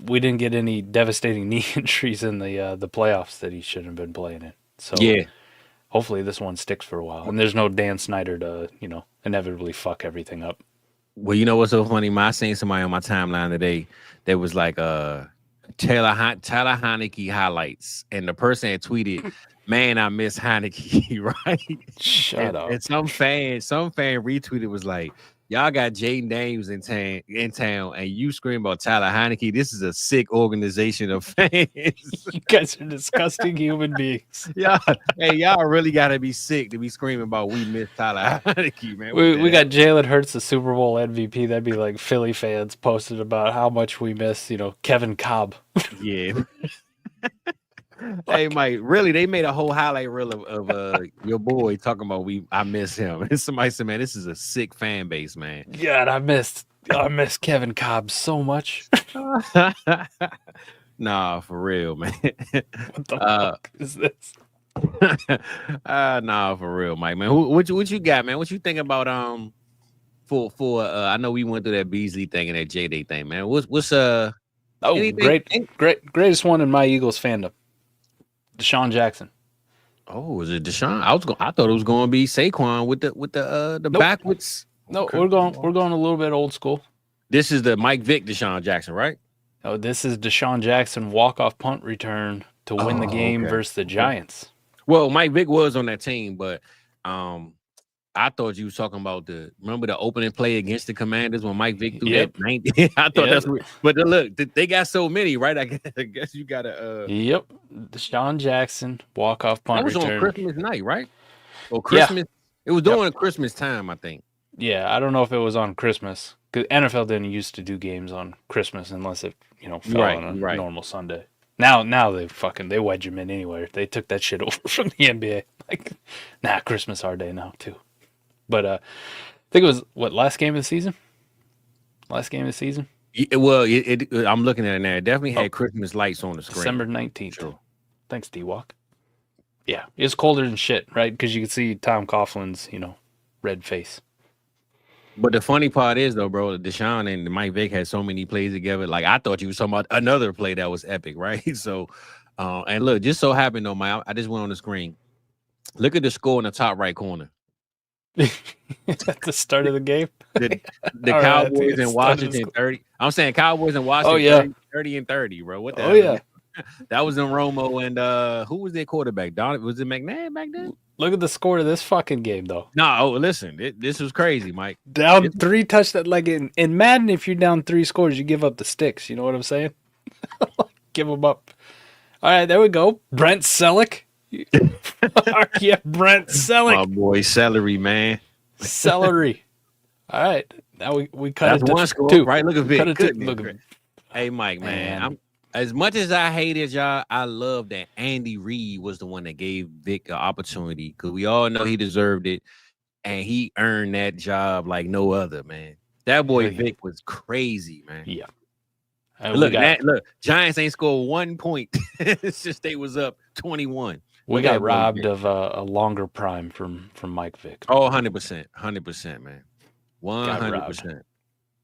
we didn't get any devastating knee injuries in the playoffs that he shouldn't have been playing in. So Yeah. hopefully this one sticks for a while. And there's no Dan Snyder to, inevitably fuck everything up. Well, you know what's so funny? I seen somebody on my timeline today that was like Taylor Heineke highlights, and the person had tweeted, "Man, I miss Heineke," right? Shut up. And some fan retweeted was like, "Y'all got Jaden Daniels in town, and you scream about Tyler Heineke. This is a sick organization of fans." You guys are disgusting human beings. Yeah, hey, y'all really gotta be sick to be screaming about we miss Tyler Heineke, man. We got Jalen Hurts, the Super Bowl MVP. That'd be like Philly fans posted about how much we miss, Kevin Cobb. Yeah. Hey, Mike, really, they made a whole highlight reel of your boy talking about I miss him. And somebody said, man, this is a sick fan base, man. God, I miss Kevin Cobb so much. Nah, for real, man. What the fuck is this? Nah, for real, Mike, man. What you got, man? What you think about for I know we went through that Beasley thing and that J-Day thing, man. What's greatest one in my Eagles fandom. Deshaun Jackson. Oh, is it Deshaun? I thought it was going to be Saquon with the Nope. backwards. No, we're going a little bit old school. This is the Mike Vick Deshaun Jackson, right? Oh, this is Deshaun Jackson walk-off punt return to win the game versus the Giants. Well, Mike Vick was on that team, but I thought you was talking about remember the opening play against the Commanders when Mike Vick threw that 90? I thought that's weird. But look, they got so many, right? I guess you got to Yep. Deshaun Jackson, walk-off punt return. That was on Christmas night, right? Or Christmas. Yeah. It was during Christmas time, I think. Yeah, I don't know if it was on Christmas. Because NFL didn't used to do games on Christmas unless it, fell on a normal Sunday. Now they wedge them in anywhere. They took that shit over from the NBA. Like, Christmas our day now too. But I think it was last game of the season. Well, I'm looking at it now. It definitely had Christmas lights on the screen. December 19th. Sure. Thanks, D-Walk. Yeah, it's colder than shit, right? Because you can see Tom Coughlin's, red face. But the funny part is, though, bro, Deshaun and Mike Vick had so many plays together. Like, I thought you was talking about another play that was epic, right? So, and look, just so happened, though, Mike, I just went on the screen. Look at the score in the top right corner. At the start of the game? The Cowboys in Washington 30. I'm saying Cowboys in Washington 30 and 30, bro. What the hell? Yeah. That was in Romo and who was their quarterback? Was it McNabb back then? Look at the score of this fucking game, though. No, listen, this was crazy, Mike. Down 3 touchdowns. Like in Madden, if you're down 3 scores, you give up the sticks. You know what I'm saying? Give them up. All right, there we go. Brent Selleck. Yeah, Brent Selleck. My boy, celery, man. Celery. All right, now we cut it to one score, 2. right? Look at Vic. Look at Hey, Mike, man. As much as I hated y'all, I love that Andy Reid was the one that gave Vic an opportunity because we all know he deserved it, and he earned that job like no other, man. That boy Really? Vic was crazy, man. Yeah. Look, look, Giants ain't scored 1 point since they was up 21. We got robbed of a longer prime from Mike Vick. Oh, 100%, man. 100%.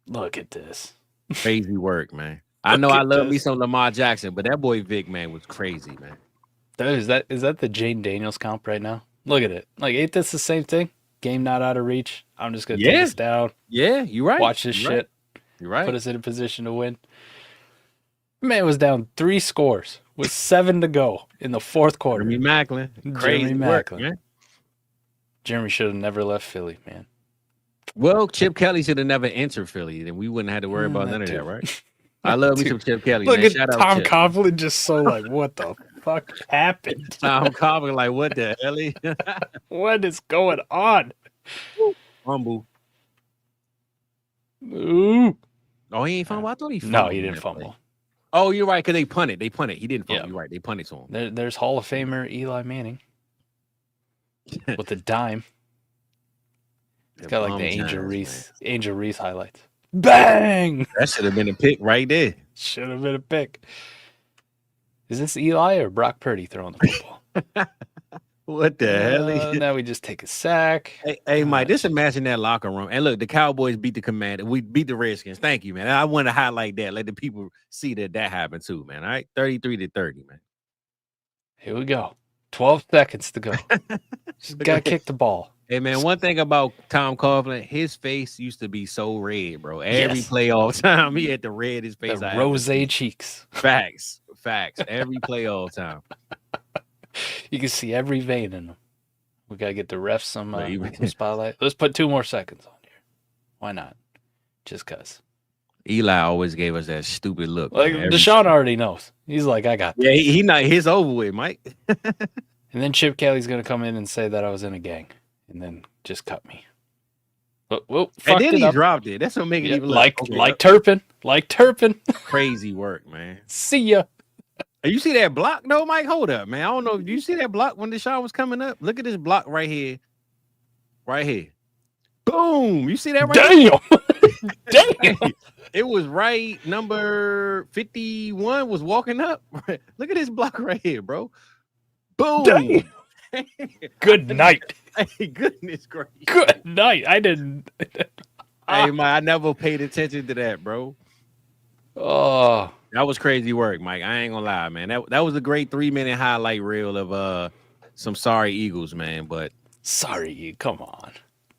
Look at this. Crazy work, man. I know I love me some Lamar Jackson, but that boy Vic, man, was crazy, man. Is that the Jane Daniels comp right now? Look at it. Like, ain't this the same thing? Game not out of reach. I'm just gonna take us down. Yeah, you're right. Watch this shit. You're right. Put us in a position to win. Man was down 3 scores with 7 to go in the 4th quarter. Jeremy Macklin. Crazy work, man. Jeremy should have never left Philly, man. Well, Chip Kelly should have never entered Philly, then we wouldn't have to worry about none of that, right? I love me some Chip Kelly. Look man. at Shout out Tom Chip. Coughlin just so like, what the fuck happened? Tom Coughlin like, what the hell? What is going on? Fumble. Ooh. Oh, he ain't fumble? I thought he fumbled. No, he didn't fumble. Play. Oh, you're right, because they punted. He didn't fumble. Yeah. You're right. They punted to him. There's Hall of Famer Eli Manning with a dime. It's got like the Angel Reese highlights. Bang! That should have been a pick right there. Should have been a pick. Is this Eli or Brock Purdy throwing the football? What the hell? Now we just take a sack. Hey, Mike, just imagine that locker room. And look, the Cowboys beat the Commanders. We beat the Redskins. Thank you, man. I want to highlight that. Let the people see that happened too, man. All right, 33-30, man. Here we go. 12 seconds to go. Just gotta kick the ball. Hey, man, one thing about Tom Coughlin, his face used to be so red, bro. Every playoff time, he had the reddest face. The rosé cheeks. Facts. Every playoff time. You can see every vein in them. We gotta get the refs some spotlight. Let's put 2 more seconds on here. Why not? Just cause. Eli always gave us that stupid look. Like Deshaun already knows. He's like, I got this. Yeah, he not his over with, Mike. And then Chip Kelly's gonna come in and say that I was in a gang, and then just cut me. Well, and then he dropped it. That's what make it even like Turpin. Crazy work, man. See ya. You see that block? No, Mike, hold up, man. I don't know. Do you see that block when Deshaun was coming up? Look at this block right here. Right here. Boom. You see that right here? Damn. It was right. Number 51 was walking up. Look at this block right here, bro. Boom. Damn. Good night. Hey, goodness gracious. Good night. I didn't. Hey, man, I never paid attention to that, bro. Oh. That was crazy work, Mike. I ain't gonna lie, man. That was a great 3-minute highlight reel of some sorry Eagles, man. But sorry, come on.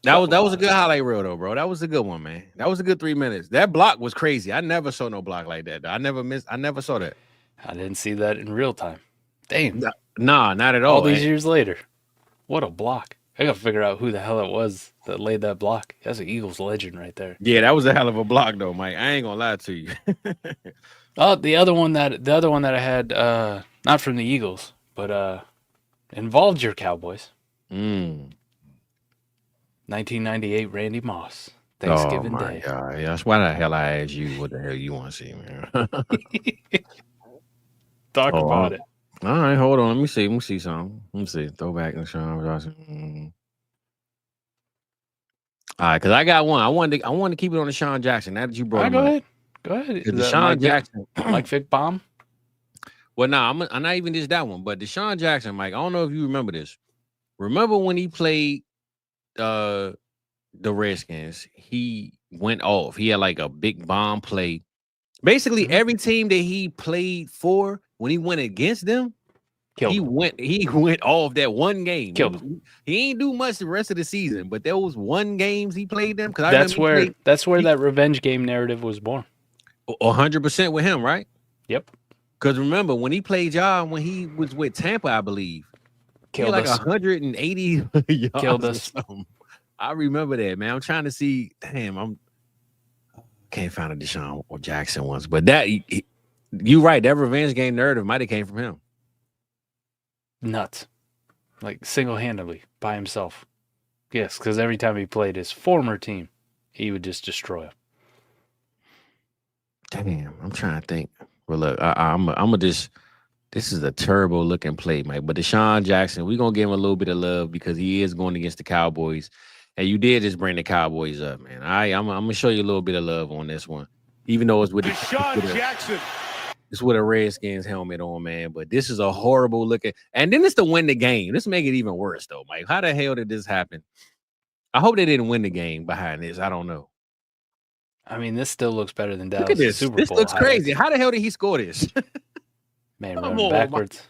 That was a good highlight reel though, bro. That was a good one, man. That was a good 3 minutes. That block was crazy. I never saw no block like that. I never saw that. I didn't see that in real time. Damn. Nah, not at all. All these years later. What a block. I gotta figure out who the hell it was that laid that block. That's an Eagles legend right there. Yeah, that was a hell of a block though, Mike. I ain't gonna lie to you. Oh, the other one that I had, not from the Eagles, but involved your Cowboys. 1998 Randy Moss, Thanksgiving Day. God, yeah, that's why the hell I asked you what the hell you want to see, man. Talk about it. All right, hold on. Let me see something. Let me see. Throwback and Sean Johnson. All right, because I got one. I wanted to keep it on the Sean Jackson. Now that you brought him up. Go ahead. Deshaun Jackson, like Vic Bomb. Well, I'm not even just that one, but Deshaun Jackson, Mike. I don't know if you remember this. Remember when he played the Redskins? He went off. He had like a big bomb play. Basically, every team that he played for, when he went against them, he went off that one game. Killed him. He ain't do much the rest of the season, but there was one games he played them. That's where that revenge game narrative was born. 100% with him, right? Yep. Because remember when he played y'all when he was with Tampa, I believe, killed us. 180 yards. Killed us. I remember that, man. I'm trying to see. Damn, can't find a Deshaun or Jackson once, but that you right. That revenge game narrative might have came from him. Nuts, like single-handedly by himself. Yes, because every time he played his former team, he would just destroy him. Damn, I'm trying to think. Well, look, I'm gonna just. This is a terrible looking play, Mike. But Deshaun Jackson, we're gonna give him a little bit of love because he is going against the Cowboys. Hey, you did just bring the Cowboys up, man. I'm gonna show you a little bit of love on this one, even though it's with Jackson. it's with a Redskins helmet on, man. But this is a horrible looking, and then it's to win the game. This make it even worse, though, Mike. How the hell did this happen? I hope they didn't win the game behind this. I don't know. I mean, this still looks better than Dallas. Look at this. Super This Bowl looks highlights. crazy. How the hell did he score this? Man, Come running on, backwards.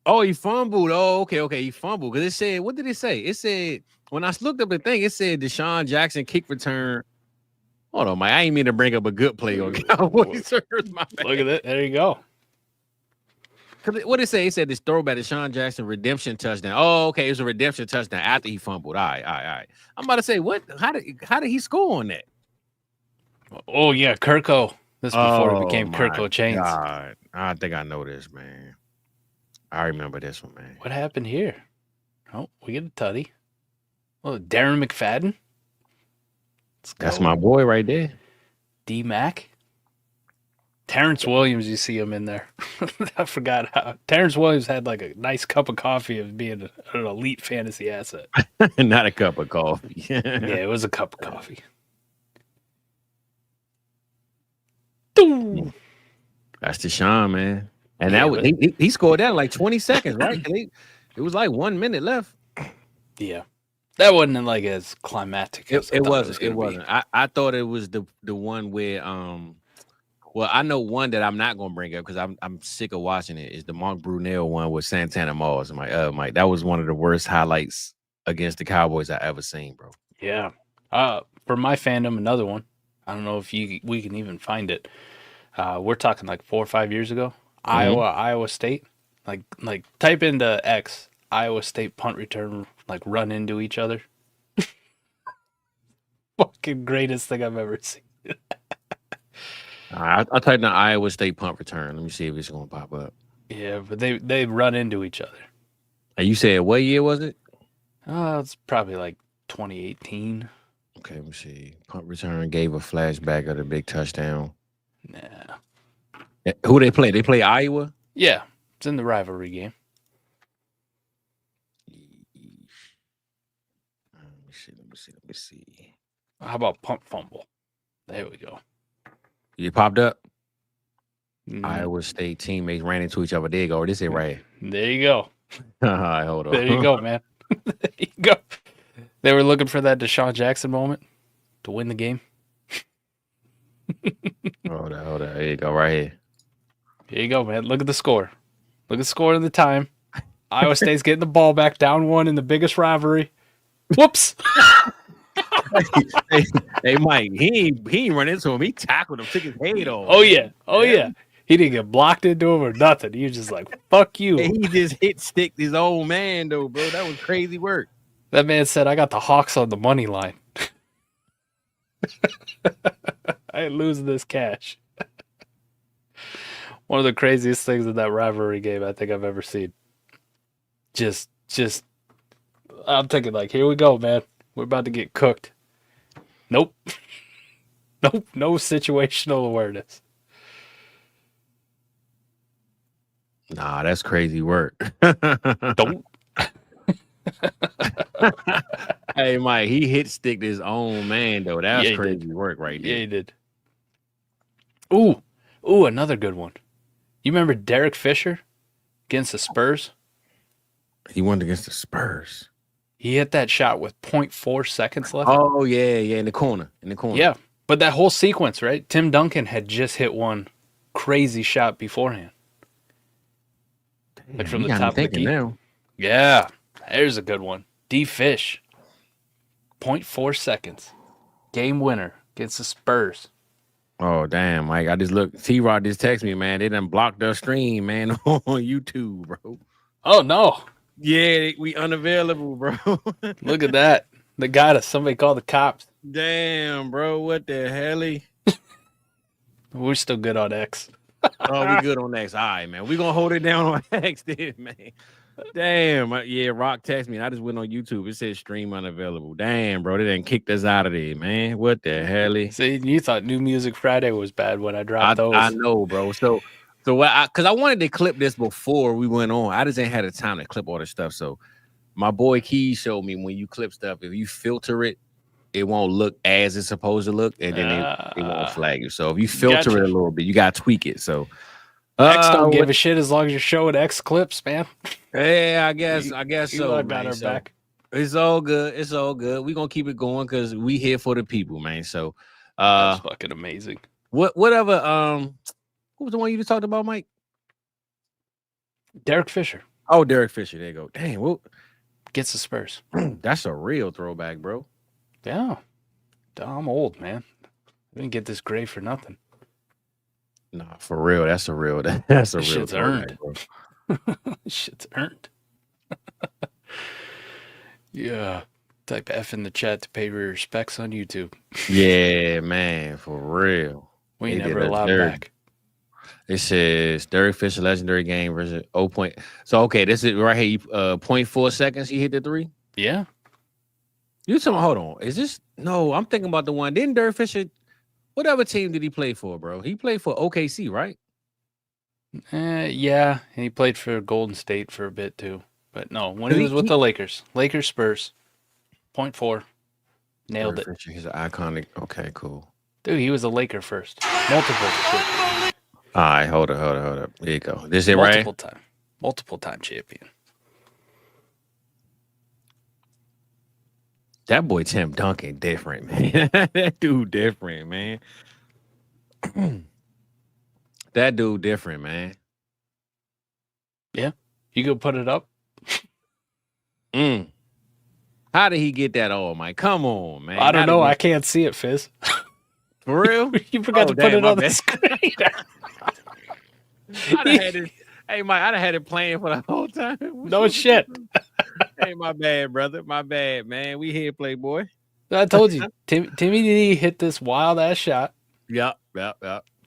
Oh, he fumbled. Oh, okay. He fumbled because it said, what did it say? It said when I looked up the thing, it said Deshaun Jackson kick return. Hold on, Mike. I ain't mean to bring up a good play on Cowboys. My bad. Look at that. There you go. What did it say? It said this throwback Deshaun Jackson redemption touchdown. Oh, okay. It was a redemption touchdown after he fumbled. All right. I'm about to say, what? How did he score on that? Oh, yeah. Kirko. This before he became Kirko Chains. God. I think I know this, man. I remember this one, man. What happened here? Oh, we get a tutty. Oh, Darren McFadden. That's my boy right there. D-Mac. Terrence Williams, you see him in there. I forgot how. Terrence Williams had like a nice cup of coffee of being an elite fantasy asset. Not a cup of coffee. Yeah, it was a cup of coffee. Doo! That's Deshaun, man. And Yeah, that was he scored that in like 20 seconds, right? It was like 1 minute left. Yeah. That wasn't like as climactic as I It thought wasn't. was It wasn't. I thought it was the one where well, I know one that I'm not gonna bring up because I'm sick of watching it. Is the Mark Brunell one with Santana Moss? Mike, that was one of the worst highlights against the Cowboys I ever seen, bro. Yeah. For my fandom, another one. I don't know if we can even find it. We're talking like 4 or 5 years ago. Mm-hmm. Iowa State. Like type into X, Iowa State punt return, like run into each other. Fucking greatest thing I've ever seen. I'll type in Iowa State punt return. Let me see if it's gonna pop up. Yeah, but they run into each other. And you said what year was it? It's probably like 2018. Okay, let me see. Punt return gave a flashback of the big touchdown. Nah. Who they play? They play Iowa? Yeah, it's in the rivalry game. Let me see. How about punt fumble? There we go. You popped up? Mm, Iowa State teammates ran into each other. There you go. This is right. There you go. All right, hold on. There you go, man. There you go. They were looking for that Deshaun Jackson moment to win the game. Hold on. There you go, right here. Here you go, man. Look at the score. Look at the score and the time. Iowa State's getting the ball back, down 1 in the biggest rivalry. Whoops. hey, Mike, he ain't run into him. He tackled him, took his head off. Oh, yeah. He didn't get blocked into him or nothing. He was just like, fuck you. And he just hit sticked his old man, though, bro. That was crazy work. That man said, I got the Hawks on the money line. I ain't losing this cash. One of the craziest things in that rivalry game I think I've ever seen. Just, I'm thinking like, here we go, man. We're about to get cooked. Nope. Nope. No situational awareness. Nah, that's crazy work. Don't. Hey, Mike, he hit sticked his own man, though. That's crazy work right there. Yeah, he did. Ooh, another good one. You remember Derek Fisher against the Spurs? He won against the Spurs. He hit that shot with 0.4 seconds left. Oh, yeah, in the corner. Yeah, but that whole sequence, right? Tim Duncan had just hit one crazy shot beforehand. Damn, Like from you the got me top of the thinking key. now. Yeah, there's a good one. D Fish, 0.4 seconds. Game winner against the Spurs. Oh, damn, Mike. I just looked. T-Rod just texted me, man. They done blocked their stream, man, on YouTube, bro. Oh, no. Yeah, we unavailable, bro. Look at that. They got us. Somebody called the cops. Damn, bro. What the hell? We're still good on X. Oh, we good on X. All right, man. We gonna hold it down on X, then, man. Damn. Yeah, Rock texted me. I just went on YouTube. It said stream unavailable. Damn, bro. They done kicked us out of there, man. What the hell? See, you thought New Music Friday was bad when I dropped those. I know, bro. So because I wanted to clip this before we went on. I just ain't had the time to clip all this stuff. So My boy Key showed me when you clip stuff, if you filter it, it won't look as it's supposed to look, and then it won't flag you. So if you filter Gotcha. it a little bit, you gotta tweak it. So X don't give what- a shit as long as you're showing X clips, man. yeah, I guess You so, got man. our So back. it's all good. It's all good. We're gonna keep it going because we here for the people, man. So That's fucking amazing. whatever. Who was the one you just talked about, Mike? Derek Fisher Oh, Derek Fisher. There you go. Dang, well, gets the Spurs. that's a real throwback, bro. Yeah. I'm old, man. I didn't get this gray for nothing. Nah, for real. That's a real. That's a This real shit's throwback, earned. bro. Shit's earned. Yeah. Type F in the chat to pay your respects on YouTube. Yeah, man, for real. We They never did us allowed dirty. back. It says Derek Fisher legendary game versus 0 point. So okay, this is right here. 0.4 seconds. He hit the three. Yeah. You talking? Hold on. Is this? No, I'm thinking about the one. Didn't Derek Fisher? Whatever team did he play for, bro? He played for OKC, right? Yeah. And he played for Golden State for a bit too. But no, when he He- was with he- the Lakers. Lakers Spurs. 0.4. Nailed Derek it. Fisher, he's an iconic. Okay, cool. Dude, he was a Laker first. Multiple champion. All right, hold up. There you go. This it, right? Multiple time champion. That boy Tim Duncan different, man. That dude different, man. That dude different, man. You go put it up? Mm. How did he get that all, Mike? Come on, man. I don't How know. did I can't see it, Fizz. for real? You forgot Oh, to put damn, it my on the bad. screen. I'd have had it. Hey, Mike, I'd have had it playing for the whole time. No shit. Hey, my bad, brother. My bad, man. We here, Playboy. I told you, Timmy D hit this wild ass shot. Yep.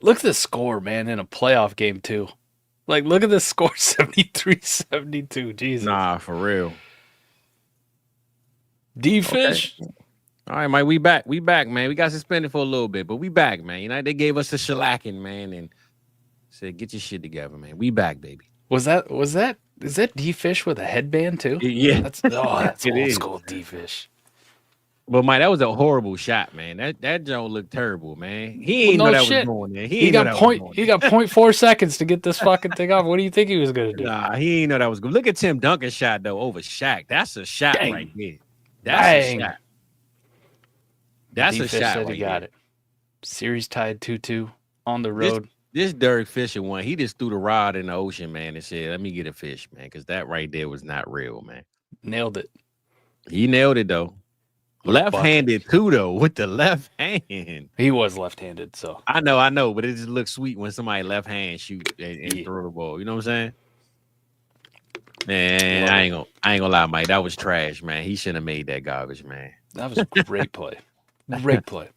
Look at the score, man, in a playoff game too. Like, look at the score, 73-72. Jesus. Nah, for real. D Fish. All right, Mike, we back, man. We got suspended for a little bit, but we back, man. You know, they gave us a shellacking, man, and said, get your shit together, man. We back, baby. Is that D Fish with a headband too? Yeah. That's It old is. school D Fish. But Mike, that was a horrible shot, man. That joint looked terrible, man. He ain't Well, know no that shit. was going there. He ain't know got that was going he got 0.4 seconds to get this fucking thing off. What do you think he was gonna do? Nah, he ain't know that was good. Look at Tim Duncan's shot though over Shaq. That's a shot Dang. right there. That's Dang. a shot. That's D a Fish shot said right he got there. it. Series tied 2-2 on the road. This Derek Fisher one, he just threw the rod in the ocean, man, and said, "Let me get a fish, man," because that right there was not real, man. Nailed it. He nailed it though. What a Left-handed too, though, with the left hand. He was left-handed, so I know, but it just looks sweet when somebody left hand shoot and Yeah. throw the ball. You know what I'm saying? Man, I ain't gonna lie, Mike. That was trash, man. He shouldn't have made that garbage, man. that was a great play. Great play.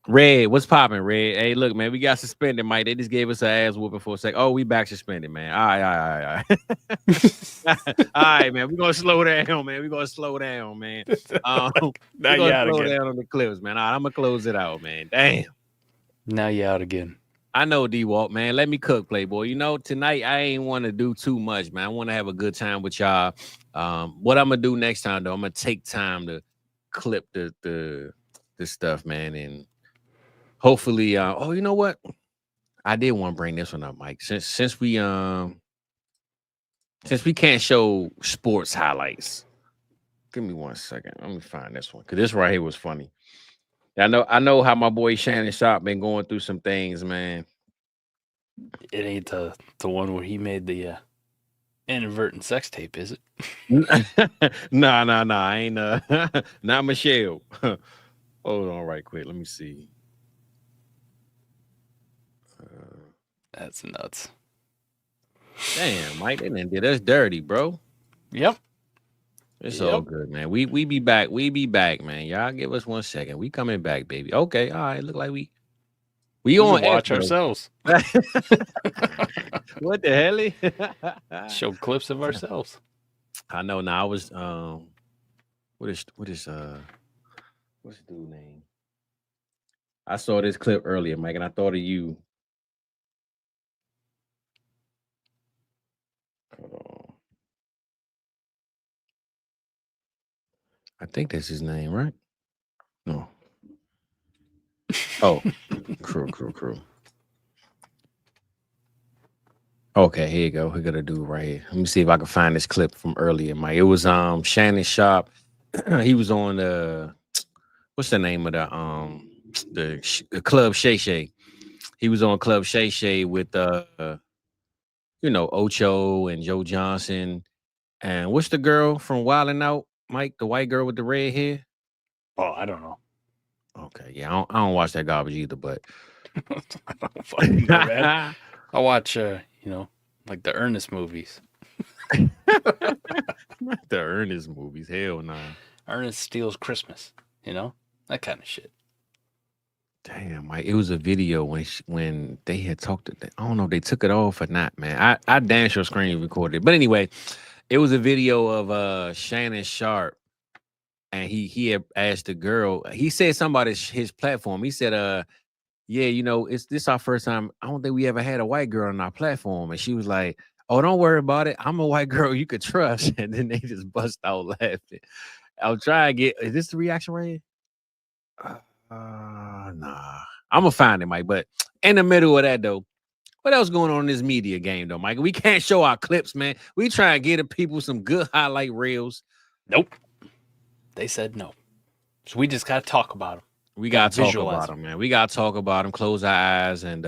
Red, what's popping, Red? Hey, look, man, we got suspended, Mike. They just gave us an ass whooping for a sec. Oh, we back suspended, man. All right. All right, man. We're gonna slow down, man. We're gonna slow down, man. Now We're you gonna out slow again. down on the clips, man. All right, I'm gonna close it out, man. Damn. Now you out again. I know, D-Walk, man. Let me cook, Playboy. You know, tonight I ain't want to do too much, man. I want to have a good time with y'all. What I'm gonna do next time, though, I'm gonna take time to clip the stuff, man, and hopefully, you know what? I did want to bring this one up, Mike. Since we can't show sports highlights, give me 1 second. Let me find this one because this right here was funny. I know how my boy Shannon Sharp been going through some things, man. It ain't the one where he made the inadvertent sex tape, is it? Nah. I ain't not Michelle. Hold on right quick. Let me see. That's nuts. Damn, Mike, they done did us dirty, bro. Yep. It's Yep. all good, man. We be back. We be back, man. Y'all give us 1 second. We coming back, baby. Okay, all right. Look like we We on should watch X, bro. ourselves. What the hell? Show clips of ourselves. I know. Now I was what's the dude name? I saw this clip earlier, Mike, and I thought of you. Hold on. I think that's his name, right? No. Oh, crew. Okay, here you go. We got a dude right here. Let me see if I can find this clip from earlier, Mike. It was Shannon Sharp. He was on what's the name of the Club Shay Shay. He was on Club Shay Shay with Ocho and Joe Johnson. And what's the girl from Wildin' Out, Mike? The white girl with the red hair? Oh, I don't know. Okay, yeah, I don't watch that garbage either, but I don't fucking know, man. I watch like the Ernest movies. Not the Ernest movies. Hell no. Ernest Steals Christmas, that kind of shit. Damn, Mike, it was a video when they had talked to, I don't know if they took it off or not, man. I damn sure screen recorded it. But anyway, it was a video of Shannon Sharp, and he had asked the girl, he said something about his platform. He said, yeah, this our first time. I don't think we ever had a white girl on our platform. And she was like, oh, don't worry about it. I'm a white girl you could trust. And then they just bust out laughing. I'll try to get, is this the reaction right here? Nah. I'm gonna find it, Mike. But in the middle of that, though, what else going on in this media game, though, Mike? We can't show our clips, man. We try and get the people some good highlight reels. Nope. They said no. So we just gotta talk about them. We gotta talk about them, man. We gotta talk about them. Close our eyes and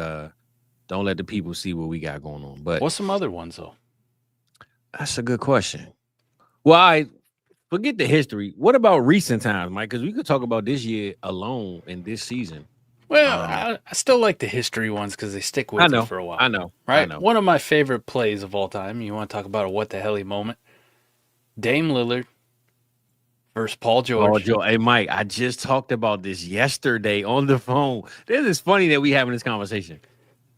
don't let the people see what we got going on. But what's some other ones though? That's a good question. Well, I forget the history. What about recent times, Mike? Because we could talk about this year alone in this season. Well, I still like the history ones because they stick with you for a while. I know. Right? I know. One of my favorite plays of all time. You want to talk about a what the helly moment? Dame Lillard versus Paul George. Hey, Mike, I just talked about this yesterday on the phone. This is funny that we having this conversation.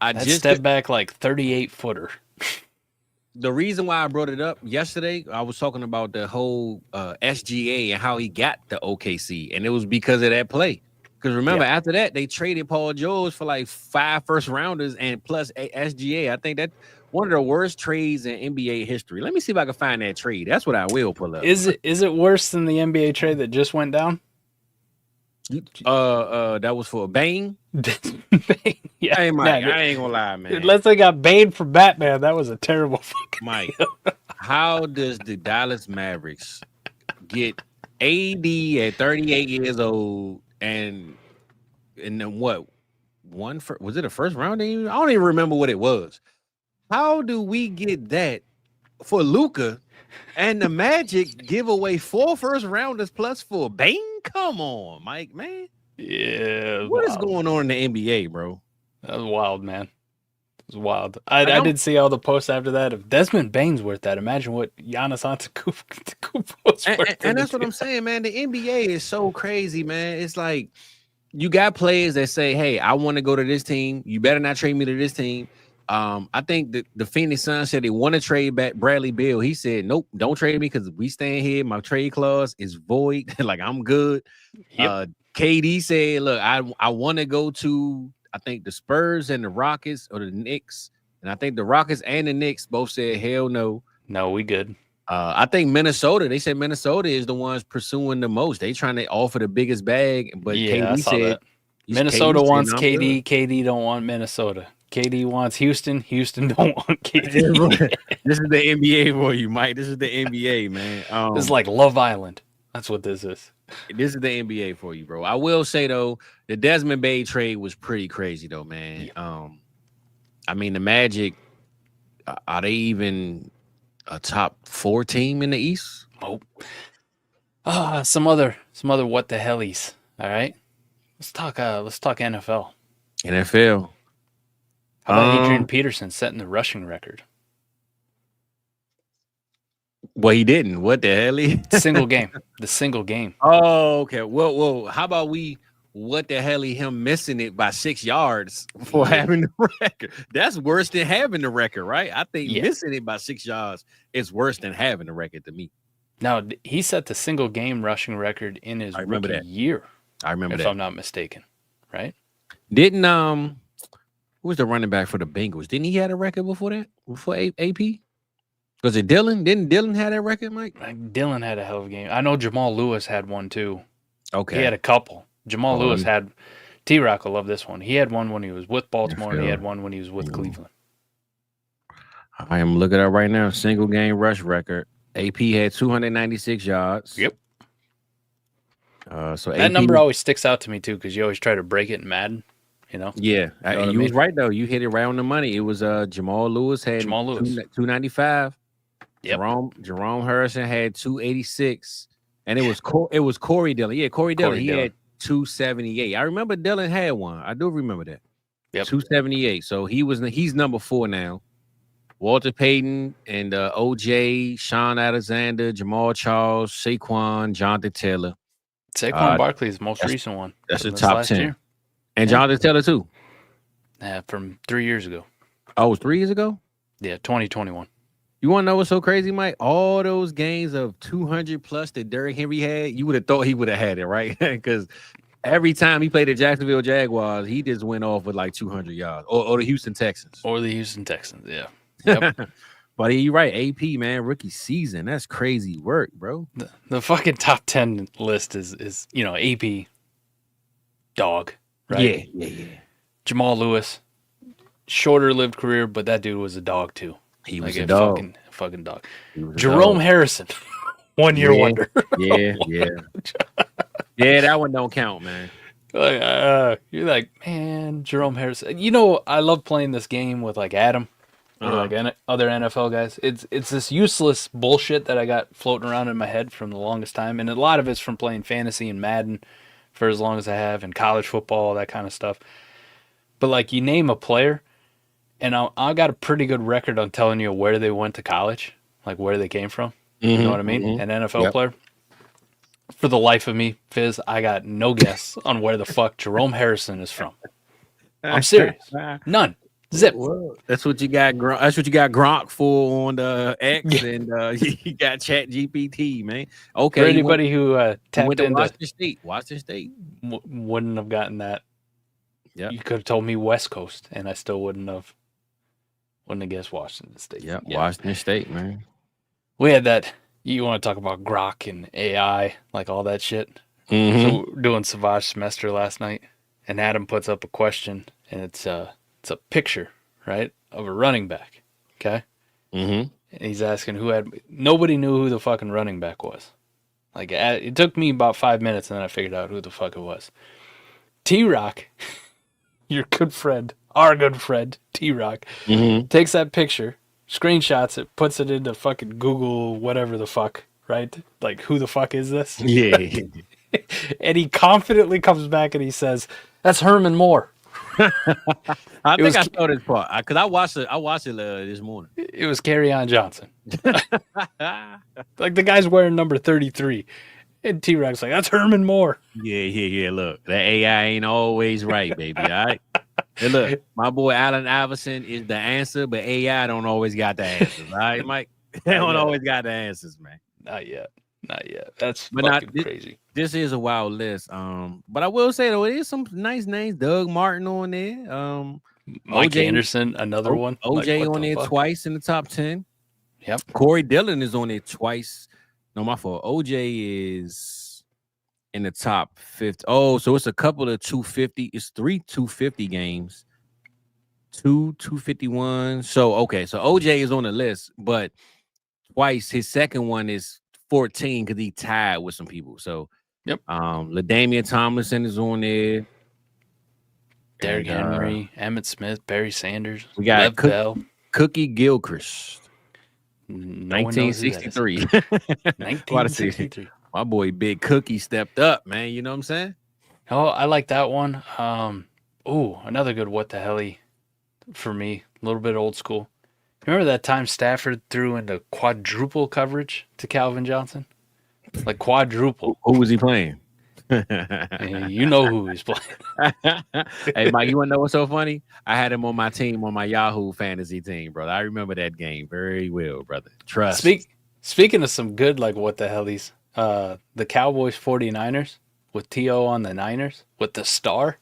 I just stepped back like 38-footer. The reason why I brought it up yesterday, I was talking about the whole SGA and how he got the OKC, and it was because of that play. Because remember, after that, they traded Paul George for like 5 first-rounders and plus SGA. I think that's one of the worst trades in NBA history. Let me see if I can find that trade. That's what I will pull up. Is it worse than the NBA trade that just went down? That was for Bane. Bane. Yeah, hey, Mike, I ain't gonna lie, man. Unless they got Bane for Batman, that was a terrible fucking Mike. How does the Dallas Mavericks get AD at 38 years old and then what? Was it a first round? I don't even remember what it was. How do we get that for Luka and the Magic give away 4 first rounders plus for Bane? Come on, Mike, man. Yeah. What is going on in the NBA, bro? That was wild, man. It was wild. I did see all the posts after that. If Desmond Bane's worth that, imagine what Giannis Antetokounmpo's worth. And that's what I'm saying, man. The NBA is so crazy, man. It's like you got players that say, hey, I want to go to this team. You better not trade me to this team. I think the Phoenix Suns said they want to trade back Bradley Beal. He said, nope, don't trade me because we staying here. My trade clause is void. Like, I'm good. Yep. KD said, look, I want to go to, I think, the Spurs and the Rockets or the Knicks. And I think the Rockets and the Knicks both said, hell no. No, we good. I think Minnesota, they said Minnesota is the ones pursuing the most. They trying to offer the biggest bag. But KD said, Minnesota wants KD. KD don't want Minnesota. KD wants Houston. Houston don't want KD. This is the NBA for you, Mike. This is the NBA, man. This is like Love Island. That's what this is. This is the NBA for you, bro. I will say, though, the Desmond Bane trade was pretty crazy, though, man. I mean, the Magic, are they even a top 4 team in the East? Oh. Some other what the hellies. All right. Let's talk NFL. NFL. How about Adrian Peterson setting the rushing record? Well, he didn't. What the hell? The single game. Oh, okay. Well, how about what the hell him missing it by 6 yards for having the record? That's worse than having the record, right? I think missing it by 6 yards is worse than having the record to me. No, he set the single game rushing record in his rookie year. I remember that. If I'm not mistaken, right? Didn't who was the running back for the Bengals? Didn't he have a record before that? Before AP? Was it Dylan? Didn't Dylan have that record, Mike? Like, Dylan had a hell of a game. I know Jamal Lewis had one too. Okay. He had a couple. Jamal Lewis had. T-Rock will love this one. He had one when he was with Baltimore, and he had one when he was with Cleveland. I am looking up right now. Single game rush record. AP had 296 yards. Yep. So that AP, number always sticks out to me too, because you always try to break it in Madden. You know. Yeah, you know you was right though. You hit it right on the money. It was Jamal Lewis had 295. Yep. Jerome Harrison had 286, and it was Corey Dillon. Yeah, Corey Dillon. He had 278. I remember Dillon had one. I do remember that. Yep. 278. So he's number 4 now. Walter Payton and OJ, Sean Alexander, Jamal Charles, Saquon, Jonathan Taylor. Saquon Barkley is the most recent one. That's the top 10. Year. And Jonathan Taylor too. From 3 years ago. Oh, it was 3 years ago? Yeah, 2021. You want to know what's so crazy, Mike? All those games of 200 plus that Derrick Henry had, you would have thought he would have had it, right? Because every time he played the Jacksonville Jaguars, he just went off with like 200 yards. Or the Houston Texans. Yeah. Yep. But you're right. AP, man, rookie season. That's crazy work, bro. The fucking top 10 list is AP dog, right? Yeah. Jamal Lewis, shorter lived career, but that dude was a dog too. He was a dog. Fucking dog. Jerome Harrison, 1 year wonder. Yeah. Yeah, that one don't count, man. You're like, man, Jerome Harrison. I love playing this game with like Adam or like other NFL guys. It's this useless bullshit that I got floating around in my head from the longest time, and a lot of it's from playing fantasy and Madden for as long as I have, and college football, that kind of stuff. But like, you name a player, and I got a pretty good record on telling you where they went to college, like where they came from. You know what I mean? An NFL player. For the life of me, Fizz, I got no guess on where the fuck Jerome Harrison is from. I'm serious. None. Zip. Well, that's what you got. That's what you got Gronk for on the X, and you got Chat GPT, man. Okay. For anybody who tapped into Washington State, wouldn't have gotten that. Yeah. You could have told me West Coast, and I still wouldn't have guessed Washington State. Yeah, Washington State, man. We had that. You want to talk about Grok and AI, like all that shit. Mm-hmm. So we were doing Savage Semester last night, and Adam puts up a question, and it's a picture, right, of a running back. Okay. Mm-hmm. And he's asking nobody knew who the fucking running back was. Like, it took me about 5 minutes, and then I figured out who the fuck it was. T-Rock, your good friend, our good friend, T-Rock, takes that picture, screenshots it, puts it into fucking Google, whatever the fuck, right? Like, who the fuck is this? Yeah. And he confidently comes back and he says, "That's Herman Moore." I think I saw this part because I watched it this morning. It was Kerryon Johnson. Like, the guy's wearing number 33. And T-Rock's like, "That's Herman Moore." Yeah. Look, the AI ain't always right, baby. All right. Hey, look, my boy Allen Iverson is the answer, but AI don't always got the answers. All right, Mike? They don't always got the answers, man. Not yet. That's fucking crazy. This is a wild list. But I will say though, it is some nice names. Doug Martin on there. Mike OJ, Anderson, another one. OJ like, on there twice in the top 10. Yep. Corey Dillon is on there twice. No, my fault. OJ is in the top 50. Oh, so it's a couple of 250. It's 3 250 games. 251. So okay, so OJ is on the list, but twice. His second one is 14 because he tied with some people. So yep. LaDainian Tomlinson is on there. Derrick Henry, Emmitt Smith, Barry Sanders. We got Bell. Cookie Gilchrist. No 1963. 1963. My boy Big Cookie stepped up, man. You know what I'm saying? Oh, I like that one. Another good what the helly for me. A little bit old school. Remember that time Stafford threw into quadruple coverage to Calvin Johnson? Like quadruple. Who was he playing? You know who he's playing. Hey, Mike, you want to know what's so funny? I had him on my team, on my Yahoo fantasy team, brother. I remember that game very well, brother. Trust. Speaking of some good, like what the hellies, the Cowboys 49ers with T.O. on the Niners with the star.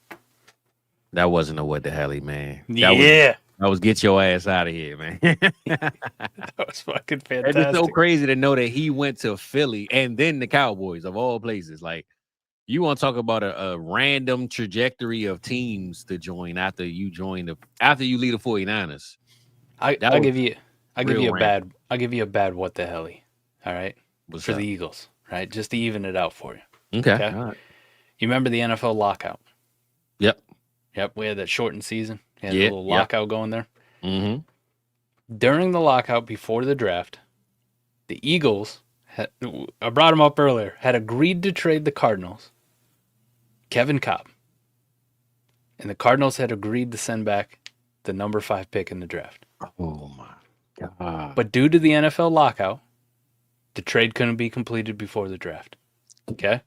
That wasn't a what the helly, man. I was get your ass out of here, man. That was fucking And it's so fantastic. crazy to know that he went to Philly and then the Cowboys of all places. Like, you want to talk about a random trajectory of teams to join after you leave the 49ers. I'll give you a random. bad what the helly. All right. What's For up? the Eagles, right? Just to even it out for you. Okay. Okay. All right. You remember the NFL lockout? Yep. Yep. We had that shortened season. We had a Yeah, little yep. lockout going there. Mm-hmm. During the lockout before the draft, the Eagles, I brought him up earlier, had agreed to trade the Cardinals, Kevin Cobb. And the Cardinals had agreed to send back the number 5 pick in the draft. Oh my God. But due to the NFL lockout, the trade couldn't be completed before the draft. Okay?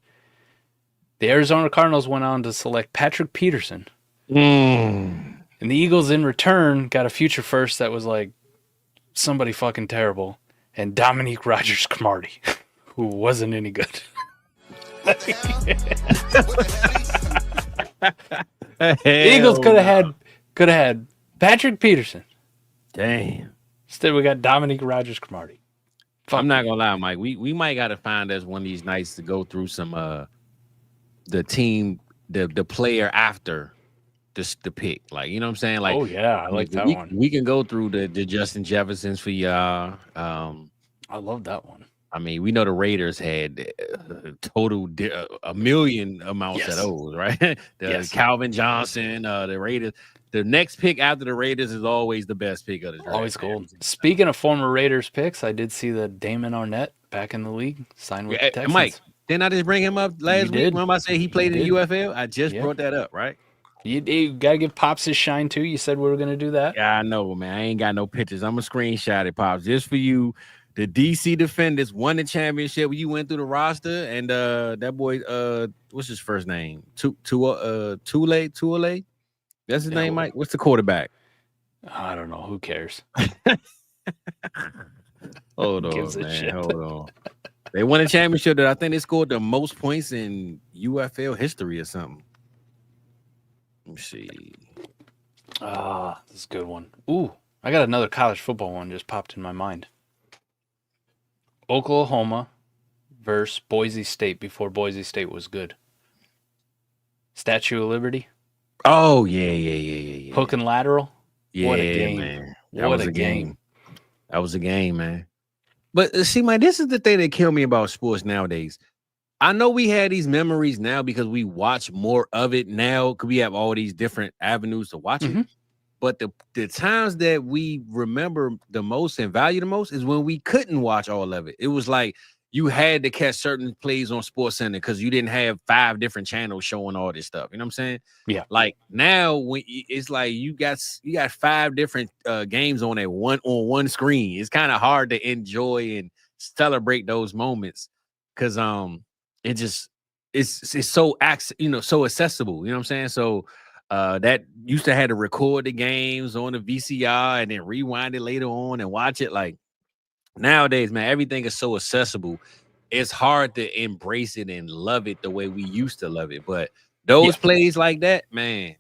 The Arizona Cardinals went on to select Patrick Peterson. And the Eagles, in return, got a future first that was like somebody fucking terrible. And Dominique Rodgers-Cromartie, who wasn't any good. The Eagles could have had Patrick Peterson. Damn. Instead, we got Dominique Rodgers-Cromartie. I'm not gonna lie, Mike. We might gotta find us one of these nights to go through some the team, the player after the pick. Like, you know what I'm saying? Like, Oh yeah, I like that one. We can go through the Justin Jeffersons for y'all. I love that one. I mean, we know the Raiders had total a million amounts Yes. of those, right? Yes. Calvin Johnson, the Raiders. The next pick after the Raiders is always the best pick of the draft. Always gold. Speaking of former Raiders picks, I did see that Damon Arnett back in the league signed with the Yeah, Texans. Mike, didn't I just bring him up last week? did. Remember I said he played You in did. the UFL? I just Yeah. brought that up, right? You got to give Pops his shine too. You said we were going to do that. Yeah, I know, man. I ain't got no pictures. I'm going to screenshot it, Pops, just for you. The DC Defenders won the championship. You went through the roster, and that boy, what's his first name? Tule? That's his name, Mike? What's the quarterback? I don't know. Who cares? Hold on, Gives a man. shit. Hold on. They won a championship that I think they scored the most points in UFL history or something. Let me see. This is a good one. Ooh, I got another college football one just popped in my mind. Oklahoma versus Boise State before Boise State was good. Statue of Liberty, Oh, yeah. hook and lateral. Yeah, What a game. man. What was a game. That was a game, man. But see, man, this is the thing that killed me about sports nowadays. I know we had these memories now because we watch more of it now because we have all these different avenues to watch it. But the times that we remember the most and value the most is when we couldn't watch all of it. It was like you had to catch certain plays on Sports Center because you didn't have 5 different channels showing all this stuff. You know what I'm saying? Yeah. Like now, when it's like you got 5 different games on one screen. It's kind of hard to enjoy and celebrate those moments because it's so so accessible. You know what I'm saying? So that used to have to record the games on the VCR and then rewind it later on and watch it. Like nowadays, man, everything is so accessible. It's hard to embrace it and love it the way we used to love it. But those plays like that, man,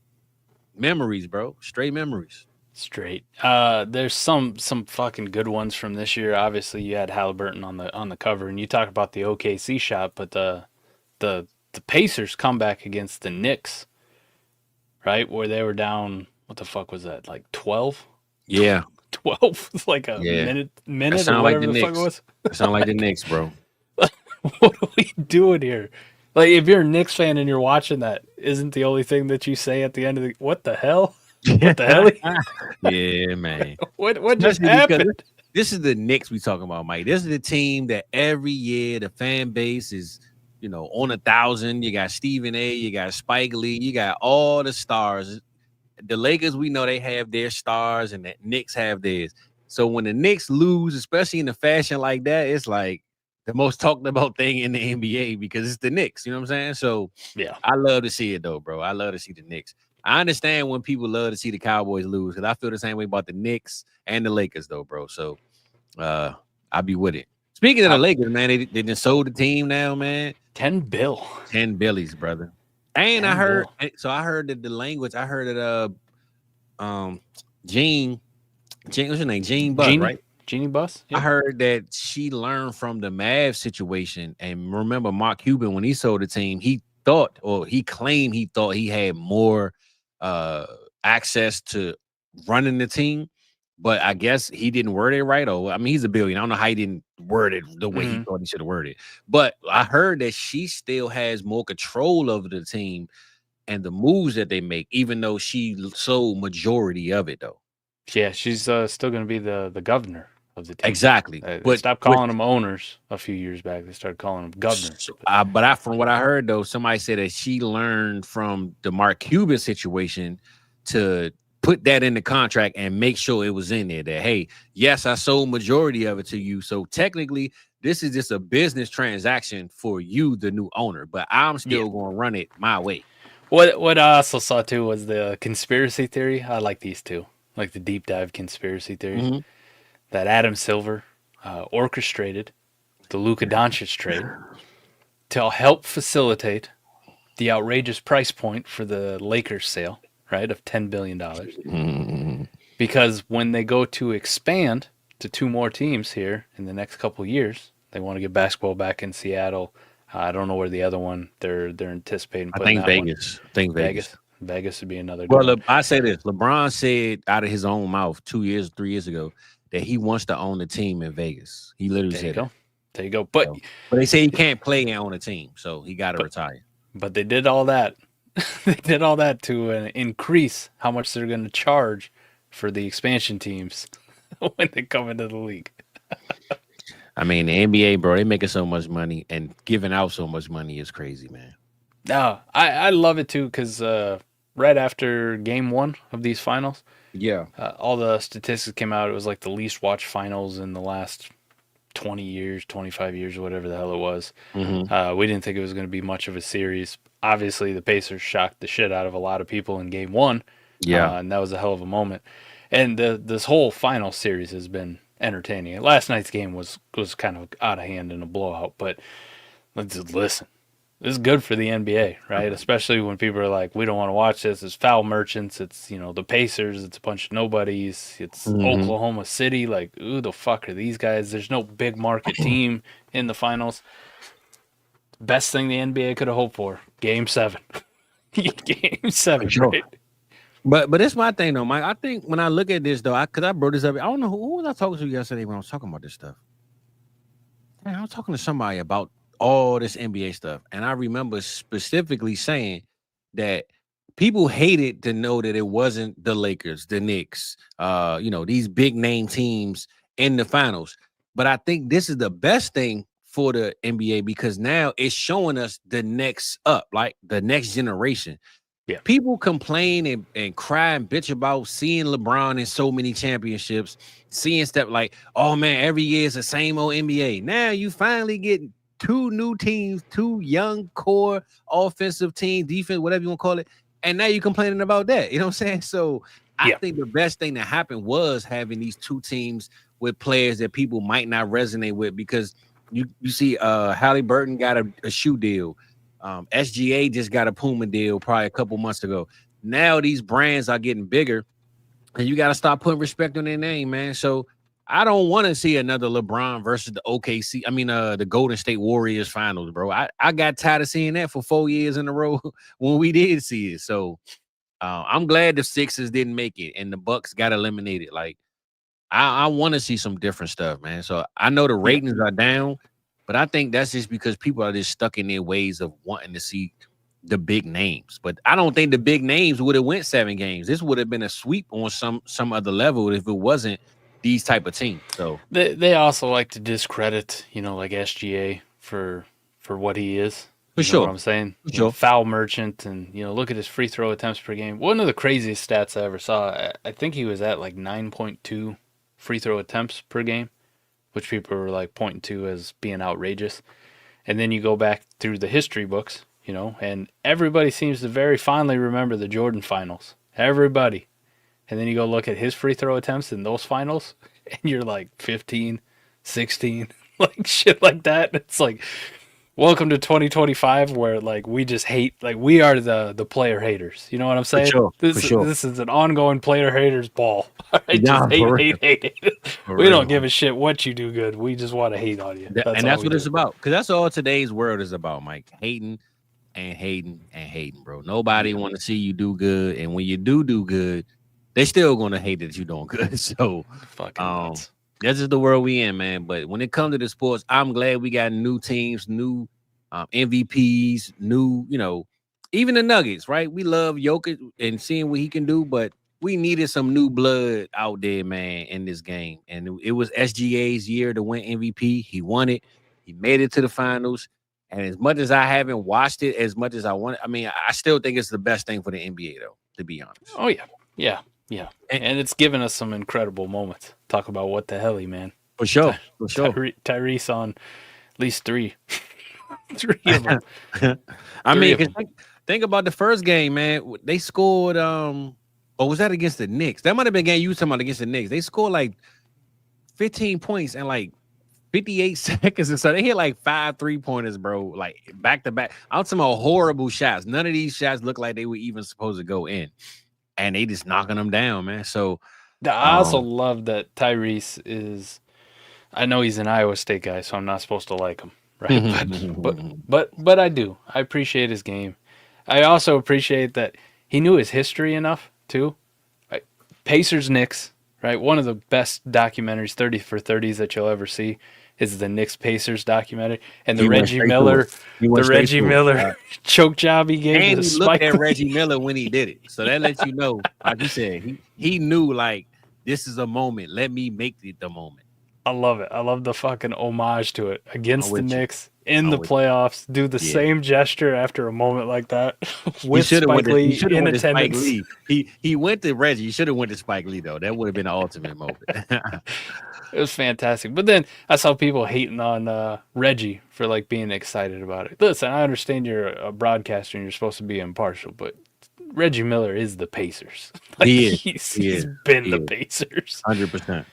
memories, bro, straight memories. Straight. There's some fucking good ones from this year. Obviously, you had Halliburton on the cover, and you talk about the OKC shot, but the Pacers comeback against the Knicks, right, where they were down. What the fuck was that? Like 12? Yeah, 12 was like a minute that or whatever the fuck it Knicks. was. That sound like the Knicks, bro. What are we doing here? Like, if you're a Knicks fan and you're watching that, isn't the only thing that you say at the end of the what the hell? What the hell? Yeah, man. What just Especially because happened? This is the Knicks we talking about, Mike. This is the team that every year the fan base is, on 1,000. You got Stephen A. You got Spike Lee. You got all the stars. The Lakers, we know they have their stars, and the Knicks have theirs. So when the Knicks lose, especially in a fashion like that, it's like the most talked about thing in the NBA because it's the Knicks. You know what I'm saying? So Yeah. I love to see it though, bro. I love to see the Knicks. I understand when people love to see the Cowboys lose because I feel the same way about the Knicks and the Lakers though, bro. So I'll be with it. Speaking of the Lakers, man, they just sold the team now, man. 10 bill. 10 billies, brother. And I heard that the language, I heard that Gene, what's her name? Gene Buss, right? Jeannie Buss. I heard that she learned from the Mavs situation. And remember, Mark Cuban, when he sold the team, he claimed he had more access to running the team. But I guess he didn't word it right. Or I mean, he's a billionaire. I don't know how he didn't word it the way he thought he should have worded it. But I heard that she still has more control over the team and the moves that they make, even though she sold majority of it, though. Yeah, she's still going to be the governor of the team. Exactly. They stopped calling them owners a few years back. They started calling them governors. But from what I heard, though, somebody said that she learned from the Mark Cuban situation to put that in the contract and make sure it was in there that, hey, yes, I sold majority of it to you. So technically, this is just a business transaction for you, the new owner, but I'm still going to run it my way. What I also saw, too, was the conspiracy theory. I like these two, like the deep dive conspiracy theories. That Adam Silver orchestrated the Luka Doncic trade to help facilitate the outrageous price point for the Lakers sale, right, of $10 billion. Because when they go to expand to 2 more teams here in the next couple of years, they want to get basketball back in Seattle. I don't know where the other one they're anticipating. I think Vegas. Vegas would be another. Well, I say this: LeBron said out of his own mouth 3 years ago that he wants to own the team in Vegas. He literally said that. There you go. But they say he can't play and own a team, so he got to retire. But they did all that. They did all that to increase how much they're going to charge for the expansion teams when they come into the league. I mean, the NBA, bro, they making so much money and giving out so much money is crazy, man. No, I love it too because right after game 1 of these finals, all the statistics came out. It was like the least watched finals in the last 20 years, 25 years, whatever the hell it was. We didn't think it was going to be much of a series. Obviously, the Pacers shocked the shit out of a lot of people in game 1. And that was a hell of a moment. And this whole final series has been entertaining. Last night's game was kind of out of hand in a blowout, but let's just listen. This is good for the NBA, right? Especially when people are like, we don't want to watch this. It's foul merchants. It's, the Pacers. It's a bunch of nobodies. It's Oklahoma City. Like, who the fuck are these guys? There's no big market team in the finals. Best thing the NBA could have hoped for. Game 7. Game 7, sure. Right? But that's my thing, though, Mike. I think when I look at this, though, because I brought this up, I don't know who was I talking to yesterday when I was talking about this stuff. Man, I was talking to somebody about all this NBA stuff, and I remember specifically saying that people hated to know that it wasn't the Lakers, the Knicks, these big name teams in the finals. But I think this is the best thing for the NBA because now it's showing us the next up, like the next generation. Yeah. People complain and cry and bitch about seeing LeBron in so many championships, seeing stuff like, oh man, every year is the same old NBA. Now you finally get 2 new teams, 2 young core offensive team, defense, whatever you want to call it. And now you're complaining about that. You know what I'm saying? So I think the best thing that happened was having these 2 teams with players that people might not resonate with because you see Halliburton got a shoe deal. SGA just got a Puma deal probably a couple months ago. Now these brands are getting bigger and you got to start putting respect on their name, man. So I don't want to see another LeBron versus the Golden State Warriors finals, bro. I got tired of seeing that for 4 years in a row when we did see it. So I'm glad the Sixers didn't make it and the Bucks got eliminated. Like I want to see some different stuff, man. So I know the ratings are down, but I think that's just because people are just stuck in their ways of wanting to see the big names. But I don't think the big names would have went 7 games. This would have been a sweep on some other level if it wasn't these type of teams. So they also like to discredit, like SGA for what he is. For sure. Know what I'm saying? For sure. Foul merchant and, look at his free throw attempts per game. One of the craziest stats I ever saw, I think he was at like 9.2 free throw attempts per game, which people were like pointing to as being outrageous. And then you go back through the history books, and everybody seems to very fondly remember the Jordan finals. Everybody. And then you go look at his free throw attempts in those finals, and you're like 15, 16, like shit like that. It's like, welcome to 2025, where like we just hate, like we are the player haters. You know what I'm saying? sure, This for sure. this is an ongoing player haters ball. All right, Nah, just for hate. For We real. don't give a shit what you do good. We just want to hate on you. And all that's we what it's do. about. Because that's all today's world is about, Mike. Hating and hating and hating, bro. Nobody want to see you do good. And when you do good, they still going to hate that you're doing good. So Fucking nuts. that's just the world we in, man. But when it comes to the sports, I'm glad we got new teams, new MVPs, new, even the Nuggets, right? We love Jokic and seeing what he can do, but we needed some new blood out there, man, in this game. And it was SGA's year to win MVP. He won it. He made it to the finals. And as much as I haven't watched it as much as I want, I mean, I still think it's the best thing for the NBA, though, to be honest. Oh, yeah. And it's given us some incredible moments. Talk about what the HELLY, man. For sure. Tyrese on at least 3. 3 of them. I mean, 'cause think about the first game, man. They scored, or was that against the Knicks? That might have been a game you were talking about against the Knicks. They scored like 15 points in like 58 seconds. And so they hit like 5 3-pointers, bro, like back to back. I'm talking about horrible shots. None of these shots look like they were even supposed to go in. And they just knocking them down, man. So I also love that Tyrese is, I know he's an Iowa State guy, so I'm not supposed to like him, right? but I do. I appreciate his game. I also appreciate that he knew his history enough too. Right? Pacers Knicks, right? One of the best documentaries, 30 for 30s that you'll ever see is the Knicks Pacers documentary, and the Reggie Miller choke job he gave. And to he looked at Lee. Reggie Miller when he did it, so that lets you know, like you said, he knew like this is a moment. Let me make it the moment. I love it. I love the fucking homage to it against the Knicks in I'm the with playoffs. Do the same gesture after a moment like that with Spike Lee in attendance. He went to Reggie. He should have went to Spike Lee though. That would have been the ultimate moment. It was fantastic. But then I saw people hating on Reggie for like being excited about it. Listen, I understand you're a broadcaster and you're supposed to be impartial, but Reggie Miller is the Pacers. Like, he's been the Pacers. 100%.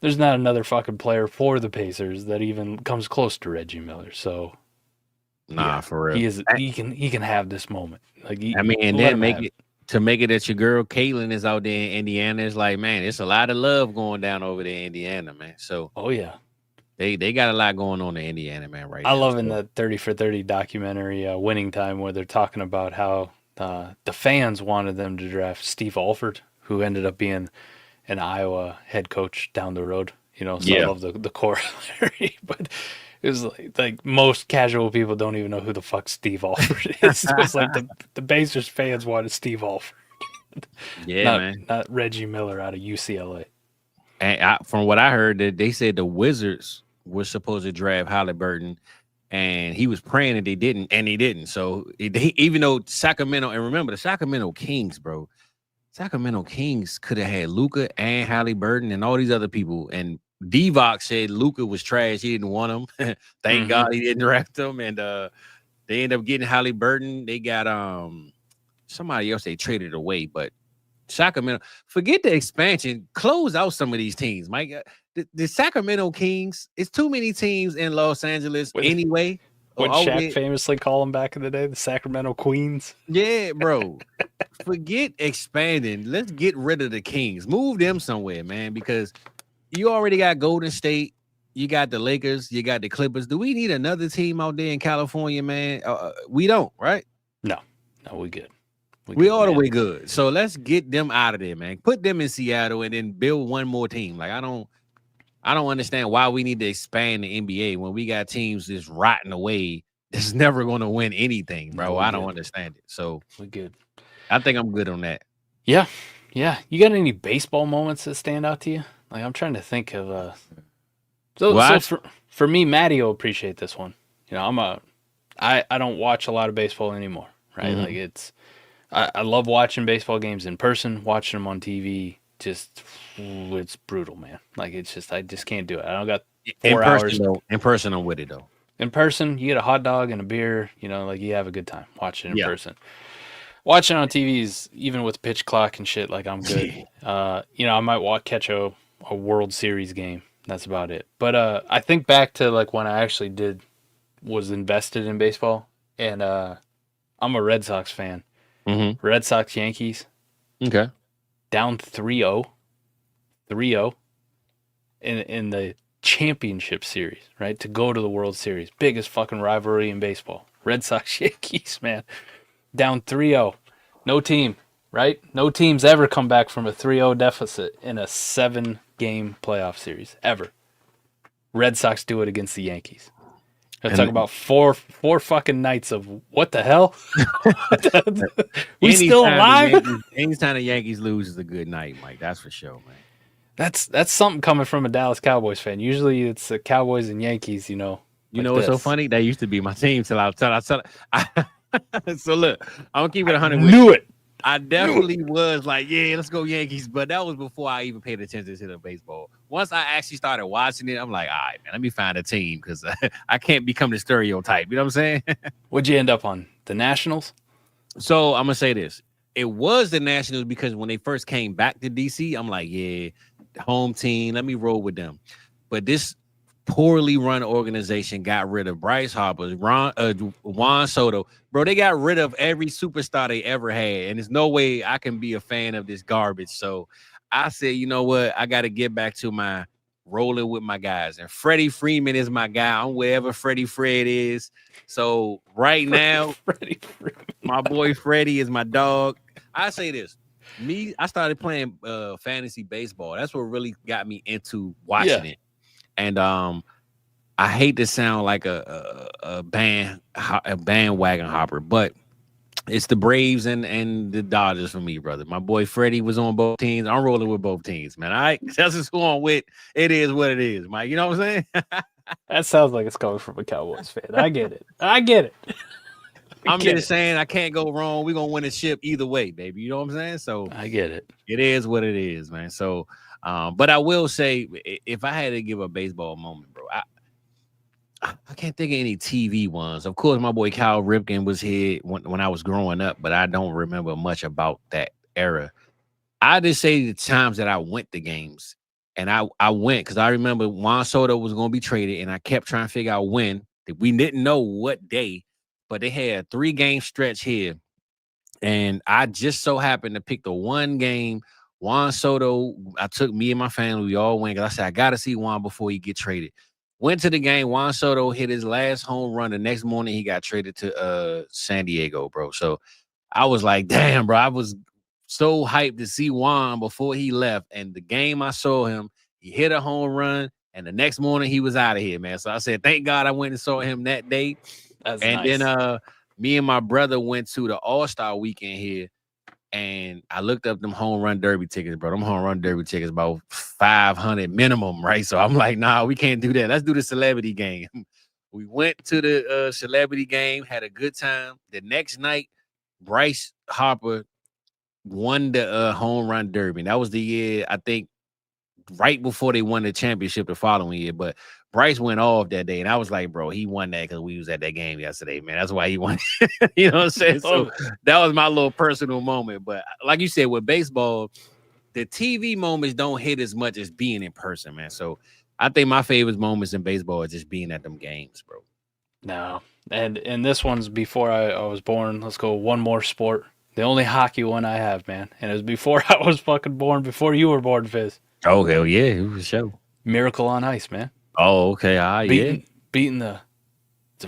There's not another fucking player for the Pacers that even comes close to Reggie Miller. So, for real, he can have this moment. Like, and then make it that your girl Caitlin is out there in Indiana. It's like, man, it's a lot of love going down over there in Indiana, man. So, they got a lot going on in Indiana, man. Right. I love in the 30 for 30 documentary, Winning Time, where they're talking about how the fans wanted them to draft Steve Alford, who ended up being an Iowa head coach down the road, so I love the corollary, but it was like most casual people don't even know who the fuck Steve Alford is. It was like the Pacers fans wanted Steve Alford. Not Reggie Miller out of UCLA. And from what I heard, that they said the Wizards were supposed to draft Halliburton, and he was praying that they didn't, and he didn't. So even though Sacramento, and remember the Sacramento Kings, bro, Sacramento Kings could have had Luka and Halliburton and all these other people. And Divock said Luka was trash. He didn't want him. Thank God he didn't draft him. And they ended up getting Halliburton. They got somebody else they traded away. But Sacramento, forget the expansion. Close out some of these teams, Mike. The Sacramento Kings, it's too many teams in Los Angeles anyway. What Shaq famously call them back in the day, the Sacramento Queens. Yeah, bro. Forget expanding. Let's get rid of the Kings. Move them somewhere, man, because you already got Golden State. You got the Lakers. You got the Clippers. Do we need another team out there in California, man? We don't, right? No, we good. We all the way good. So let's get them out of there, man. Put them in Seattle and then build one more team. Like, I don't understand why we need to expand the NBA when we got teams just rotting away that's never going to win anything, bro. I don't understand it. So we're good. I think I'm good on that. Yeah. You got any baseball moments that stand out to you? Like, I'm trying to think of. For me, Maddie will appreciate this one. I don't watch a lot of baseball anymore, right? Like I love watching baseball games in person. Watching them on TV, it's brutal, man. Like, it's just, I just can't do it. I don't got 4 hours. In person, I'm with it though. In person, you get a hot dog and a beer, like you have a good time watching in person. Watching on TV is, even with pitch clock and shit, like I'm good. I might catch a World Series game. That's about it. But I think back to like when I actually did was invested in baseball, and I'm a Red Sox fan. Mm-hmm. Red Sox Yankees Okay. down 3-0 in the championship series, right? To go to the World Series. Biggest fucking rivalry in baseball. Red Sox Yankees, man. Down 3-0. No team, right? No team's ever come back from a 3-0 deficit in a 7-game playoff series, ever. Red Sox do it against the Yankees. Let's talk about four fucking nights of what the hell? We still alive? Anytime the Yankees lose is a good night, Mike. That's for sure, man. That's something coming from a Dallas Cowboys fan. Usually it's the Cowboys and Yankees, you know. You know what's so funny? That used to be my team till I So look, I'm gonna keep it 100 with Knew you. it. I definitely was like, yeah, let's go Yankees. But that was before I even paid attention to the baseball. Once I actually started watching it, I'm like, all right, man, let me find a team because I can't become the stereotype. You know what I'm saying? What'd you end up on? The Nationals? So I'm gonna say this. It was the Nationals because when they first came back to DC, I'm like, yeah, home team, let me roll with them. But this poorly run organization got rid of Bryce Harper, Juan Soto. Bro, they got rid of every superstar they ever had. And there's no way I can be a fan of this garbage. So I said, you know what? I got to get back to my rolling with my guys. And Freddie Freeman is my guy. I'm wherever Freddie Fred is. So right now, Freddie Freeman. My boy Freddie is my dog. I say this. I started playing fantasy baseball. That's what really got me into watching it. And I hate to sound like a bandwagon hopper, but it's the Braves and the Dodgers for me, brother. My boy Freddie was on both teams. I'm rolling with both teams, man. All right, that's just who I'm with. It is what it is, Mike. You know what I'm saying? That sounds like it's coming from a Cowboys fan. I get it. I get it. I'm just saying I can't go wrong. We're gonna win a ship either way, baby. You know what I'm saying? So I get it. It is what it is, man. So but I will say, if I had to give a baseball moment, bro, I can't think of any TV ones. Of course, my boy Cal Ripken was here when I was growing up, but I don't remember much about that era. I just say the times that I went to games, and I went because I remember Juan Soto was going to be traded, and I kept trying to figure out when. We didn't know what day, but they had a 3-game stretch here, and I just so happened to pick the one game. Juan Soto, I took me and my family, we all went because I said, I got to see Juan before he get traded. Went to the game. Juan Soto hit his last home run. The next morning, he got traded to San Diego, bro. So I was like, damn, bro. I was so hyped to see Juan before he left. And the game I saw him, he hit a home run. And the next morning, he was out of here, man. So I said, thank God I went and saw him that day. That's and nice. Then me and my brother went to the All-Star weekend here. And I looked up them home run derby tickets, bro. Them home run derby tickets about $500 minimum, right? So I'm like, nah, we can't do that. Let's do the celebrity game. We went to the celebrity game, had a good time. The next night, Bryce Harper won the home run derby. And that was the year, I think, right before they won the championship the following year. But Bryce went off that day, and I was like, bro, he won that because we was at that game yesterday, man. That's why he won. You know what I'm saying? So that was my little personal moment. But like you said, with baseball, the TV moments don't hit as much as being in person, man. So I think my favorite moments in baseball are just being at them games, bro. No. And this one's before I was born. Let's go one more sport. The only hockey one I have, man. And it was before I was fucking born, before you were born, Fizz. Oh, hell yeah. It was a show. Miracle on Ice, man. Oh, okay. Beating the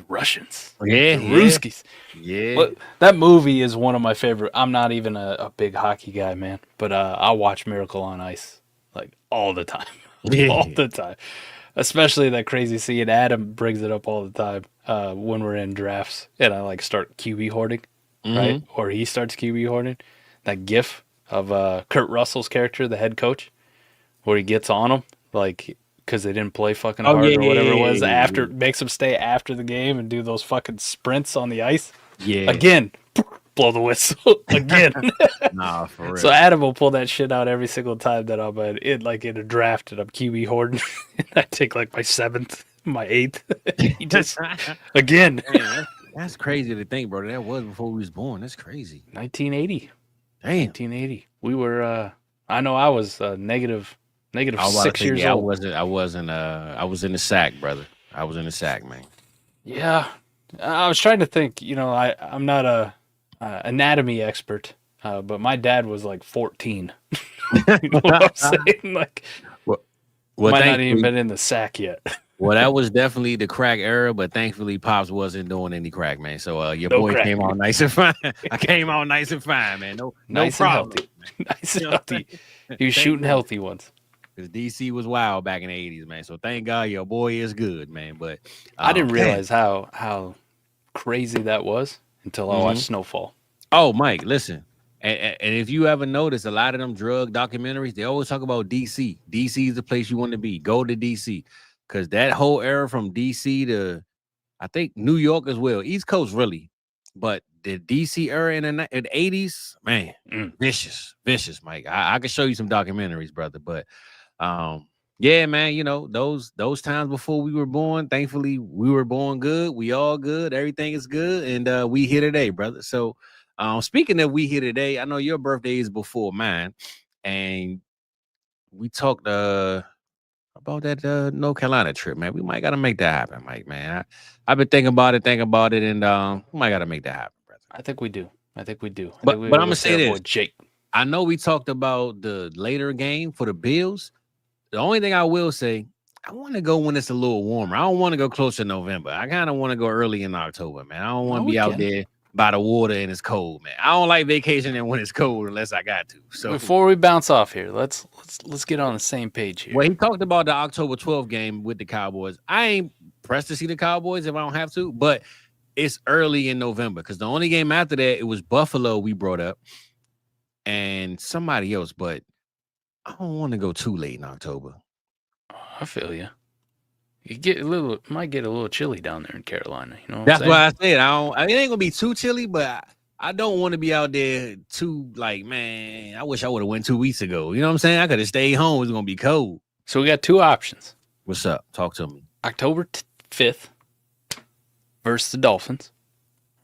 Russians. Yeah. The Ruskies. Yeah. But that movie is one of my favorite. I'm not even a big hockey guy, man. But I watch Miracle on Ice like all the time. Yeah. All the time. Especially that crazy scene. Adam brings it up all the time when we're in drafts. And I like start QB hoarding, right? Or he starts QB hoarding. That gif of Kurt Russell's character, the head coach, where he gets on him, like, because they didn't play fucking hard or whatever it was. Makes them stay after the game and do those fucking sprints on the ice. Yeah. Again, blow the whistle again. Nah, for real. So Adam will pull that shit out every single time that I'm in a draft and I'm QB hoarding. I take like my 7th, my 8th. He just again. Man, that's crazy to think, bro. That was before we was born. That's crazy. 1980. Damn. 1980. We were. I know I was negative I was 6 years old. I was in the sack, brother. I was in the sack, man. Yeah, I was trying to think. I'm not a anatomy expert, but my dad was like 14. You know what I'm saying? Like, well, might not even thankfully, been in the sack yet. well, that was definitely the crack era, but thankfully, Pops wasn't doing any crack, man. So your No boy crack. came out nice and fine. I came out nice and fine, man. No Nice problem. and healthy. Nice and You know what I'm healthy. saying? He was Thank shooting goodness. healthy ones. Because DC was wild back in the 80s, man. So thank God your boy is good, man. But I didn't man. realize how crazy that was until I watched Snowfall. Oh, Mike, listen. And if you ever notice, a lot of them drug documentaries, they always talk about DC. DC is the place you want to be. Go to DC. Because that whole era from DC to, I think, New York as well. East Coast, really. But the DC era in the 80s, man, vicious, Mike. I can show you some documentaries, brother. But yeah, man, those times before we were born, thankfully we were born good. We all good. Everything is good. And we here today, brother. So speaking of we here today, I know your birthday is before mine. And we talked about that North Carolina trip, man. We might gotta make that happen, Mike, man. I've been thinking about it, and we might gotta make that happen, brother. I think we do. But I'm gonna say this. Jake. I know we talked about the later game for the Bills. The only thing I will say, I want to go when it's a little warmer. I don't want to go close to November. I kind of want to go early in October, man. I don't want to be out there by the water and it's cold, man. I don't like vacationing when it's cold unless I got to. So before we bounce off here, let's get on the same page here. Well, he talked about the October 12th game with the Cowboys. I ain't pressed to see the Cowboys if I don't have to, but it's early in November because the only game after that, it was Buffalo we brought up and somebody else, but I don't want to go too late in October. I feel you. Might get a little chilly down there in Carolina. You know, that's why I said it ain't gonna be too chilly, but I don't want to be out there too. Like, man, I wish I would have went 2 weeks ago. You know what I'm saying? I could have stayed home. It's gonna be cold. So we got two options. What's up? Talk to me. October 5th versus the Dolphins,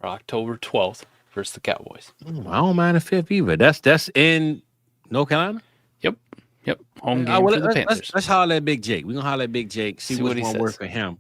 or October 12th versus the Cowboys. I don't mind the 5th either. That's in North Carolina. Yep. Home game for the Panthers. Let's holler at Big Jake. We're going to holler at Big Jake, see which one works for him.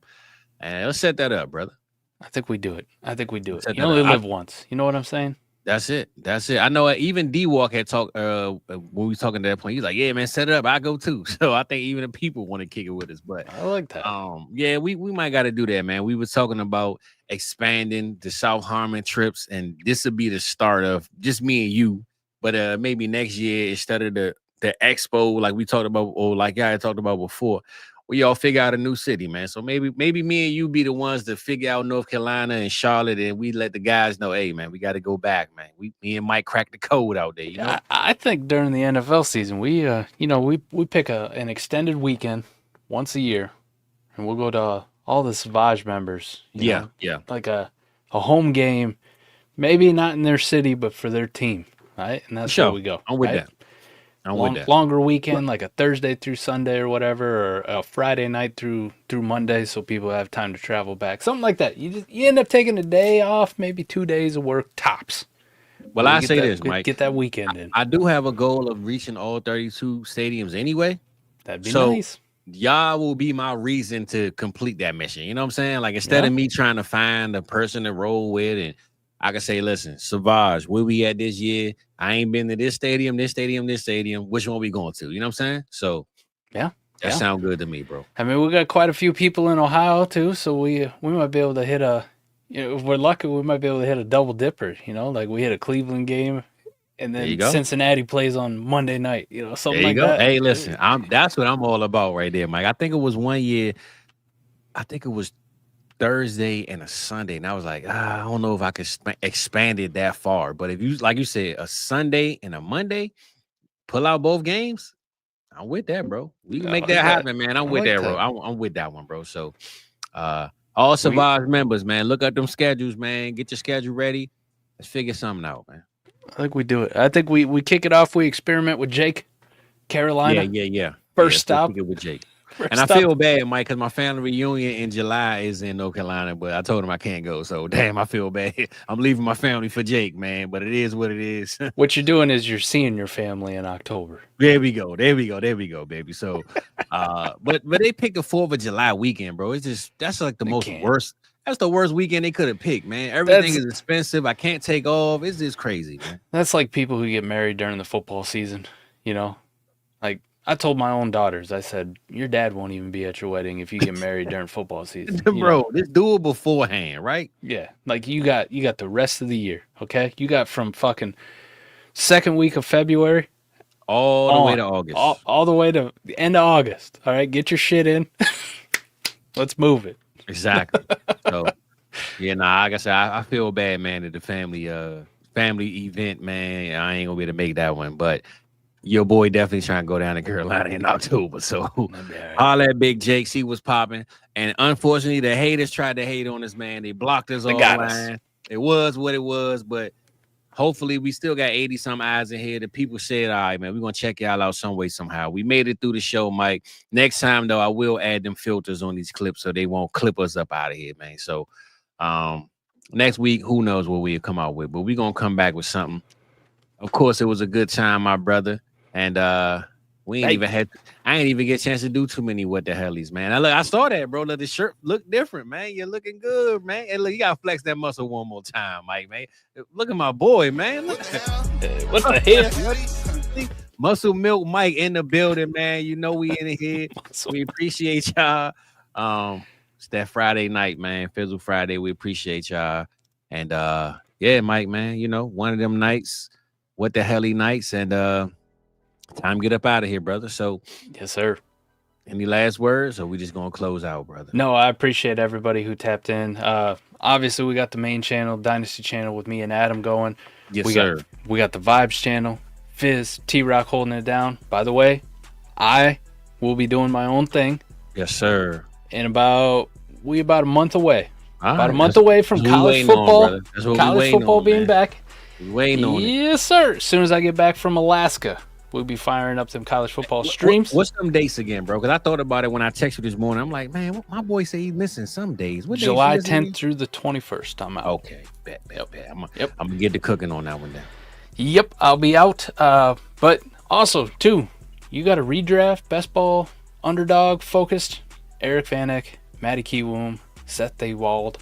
And let's set that up, brother. I think we do it. You only live once. You know what I'm saying? That's it. I know even D-Walk had talked when we was talking to that point. He's like, yeah, man, set it up. I go too. So I think even the people want to kick it with us. But I like that. Yeah, we might got to do that, man. We were talking about expanding the South Harmon trips, and this will be the start of just me and you. But maybe next year, instead of the expo like we talked about, or like I had talked about before, we all figure out a new city, man. So maybe me and you be the ones to figure out North Carolina and Charlotte, and we let the guys know, hey, man, we got to go back, man. Me and Mike crack the code out there, you know. I think during the NFL season, we pick an extended weekend once a year, and we'll go to all the Savage members. Yeah. Like a home game, maybe not in their city, but for their team, right? And that's where we go. I'm with that. Longer weekend, like a Thursday through Sunday or whatever, or a Friday night through Monday, so people have time to travel back. Something like that. You end up taking a day off, maybe 2 days of work tops. Well, I say this, Mike. Get that weekend in. I do have a goal of reaching all 32 stadiums anyway. That'd be nice. Y'all will be my reason to complete that mission. You know what I'm saying? Like, instead of me trying to find a person to roll with, and I can say, listen, Savage, where we at this year? I ain't been to this stadium. Which one we going to? You know what I'm saying? So, that sounds good to me, bro. I mean, we got quite a few people in Ohio, too, so we might be able to hit if we're lucky, we might be able to hit a double dipper, like we hit a Cleveland game, and then Cincinnati plays on Monday night, something like that. Hey, listen, that's what I'm all about right there, Mike. I think it was one year, Thursday and a Sunday, and I was like, I don't know if I could expand it that far. But if you, like you said, a Sunday and a Monday, pull out both games, I'm with that, bro. We can make that happen, man. I'm with that, bro. I'm with that one, bro. So, all Savage members, man, look at them schedules, man. Get your schedule ready. Let's figure something out, man. I think we do it. I think we kick it off. We experiment with Jake, Carolina. Yeah. First stop with Jake. And I feel bad, Mike, because my family reunion in July is in North Carolina, but I told him I can't go. So, damn, I feel bad. I'm leaving my family for Jake, man, but it is what it is. What you're doing is you're seeing your family in October. There we go, baby. So, but they picked the 4th of July weekend, bro. It's just, that's like the most worst. That's the worst weekend they could have picked, man. Everything That's- is expensive. I can't take off. It's just crazy, man. That's like people who get married during the football season, you know? Like, I told my own daughters, I said, your dad won't even be at your wedding if you get married during football season. You Bro, know? just do it beforehand, right? Yeah. Like, you got the rest of the year, okay? You got from fucking second week of February All the way to August. all the way to the end of August. All right, get your shit in. Let's move it. Exactly. So, yeah, nah, like I said, I feel bad, man, that the family event, man, I ain't gonna be able to make that one, but your boy definitely trying to go down to Carolina in October. So, holla at Big Jake, see what's popping. And unfortunately, the haters tried to hate on us, man. They blocked us online. It was what it was, but hopefully we still got 80 some eyes in here. The people said, all right, man, we're gonna check y'all out some way, somehow. We made it through the show, Mike. Next time though, I will add them filters on these clips so they won't clip us up out of here, man. So next week, who knows what we'll come out with, but we're gonna come back with something. Of course, it was a good time, my brother. And we ain't I ain't even get a chance to do too many what the hellies, man. I saw that, bro. Look, the shirt look different, man. You're looking good, man. And look, you gotta flex that muscle one more time, Mike, man. Look at my boy, man. Look What the hell? Muscle Milk Mike in the building, man. You know we in here. We appreciate y'all. It's that Friday night, man. Fizzle Friday. We appreciate y'all. And yeah, Mike, man, you know, one of them nights, what the helly nights, and time to get up out of here, brother. So Yes, sir. any last words, or we just gonna close out, brother? No, I appreciate everybody who tapped in. Obviously, we got the main channel, Dynasty channel, with me and Adam going. Yes, we sir. We got the Vibes channel, Fizz, T-Rock holding it down. By the way, I will be doing my own thing Yes, sir. in about a month away. All About a right, month that's- away from that's what we college waiting on, football. brother. That's what we College waiting football on, being man. back. We waiting on it. Yes, sir. As soon as I get back from Alaska, we'll be firing up them college football streams. What's them dates again, bro? Because I thought about it when I texted you this morning. I'm like, man, what, my boy say he's missing some days. What days July he missing 10th again? through the 21st, I'm out. Okay, bet. I'm gonna get the cooking on that one then. Yep, I'll be out. But also, too, you got a redraft, best ball, underdog focused. Eric Vanek, Matty Keywoom, Seth Daywald,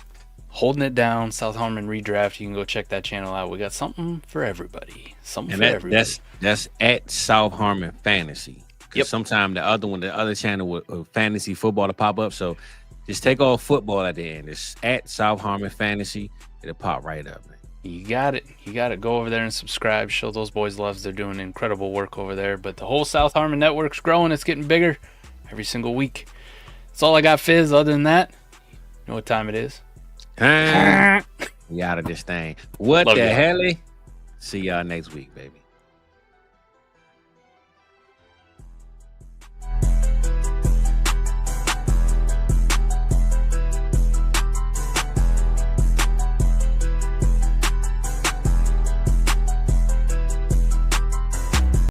holding it down. South Harmon redraft. You can go check that channel out. We got something for everybody. That's at South Harmon Fantasy. Yep. Sometimes the other channel with fantasy football to pop up. So just take off football at the end. It's at South Harmon Fantasy. It'll pop right up, man. You got it. Go over there and subscribe. Show those boys loves. They're doing incredible work over there. But the whole South Harmon network's growing. It's getting bigger every single week. That's all I got, Fizz. Other than that, you know what time it is? We out of this thing. What Love the y'all. helly? See y'all next week, baby.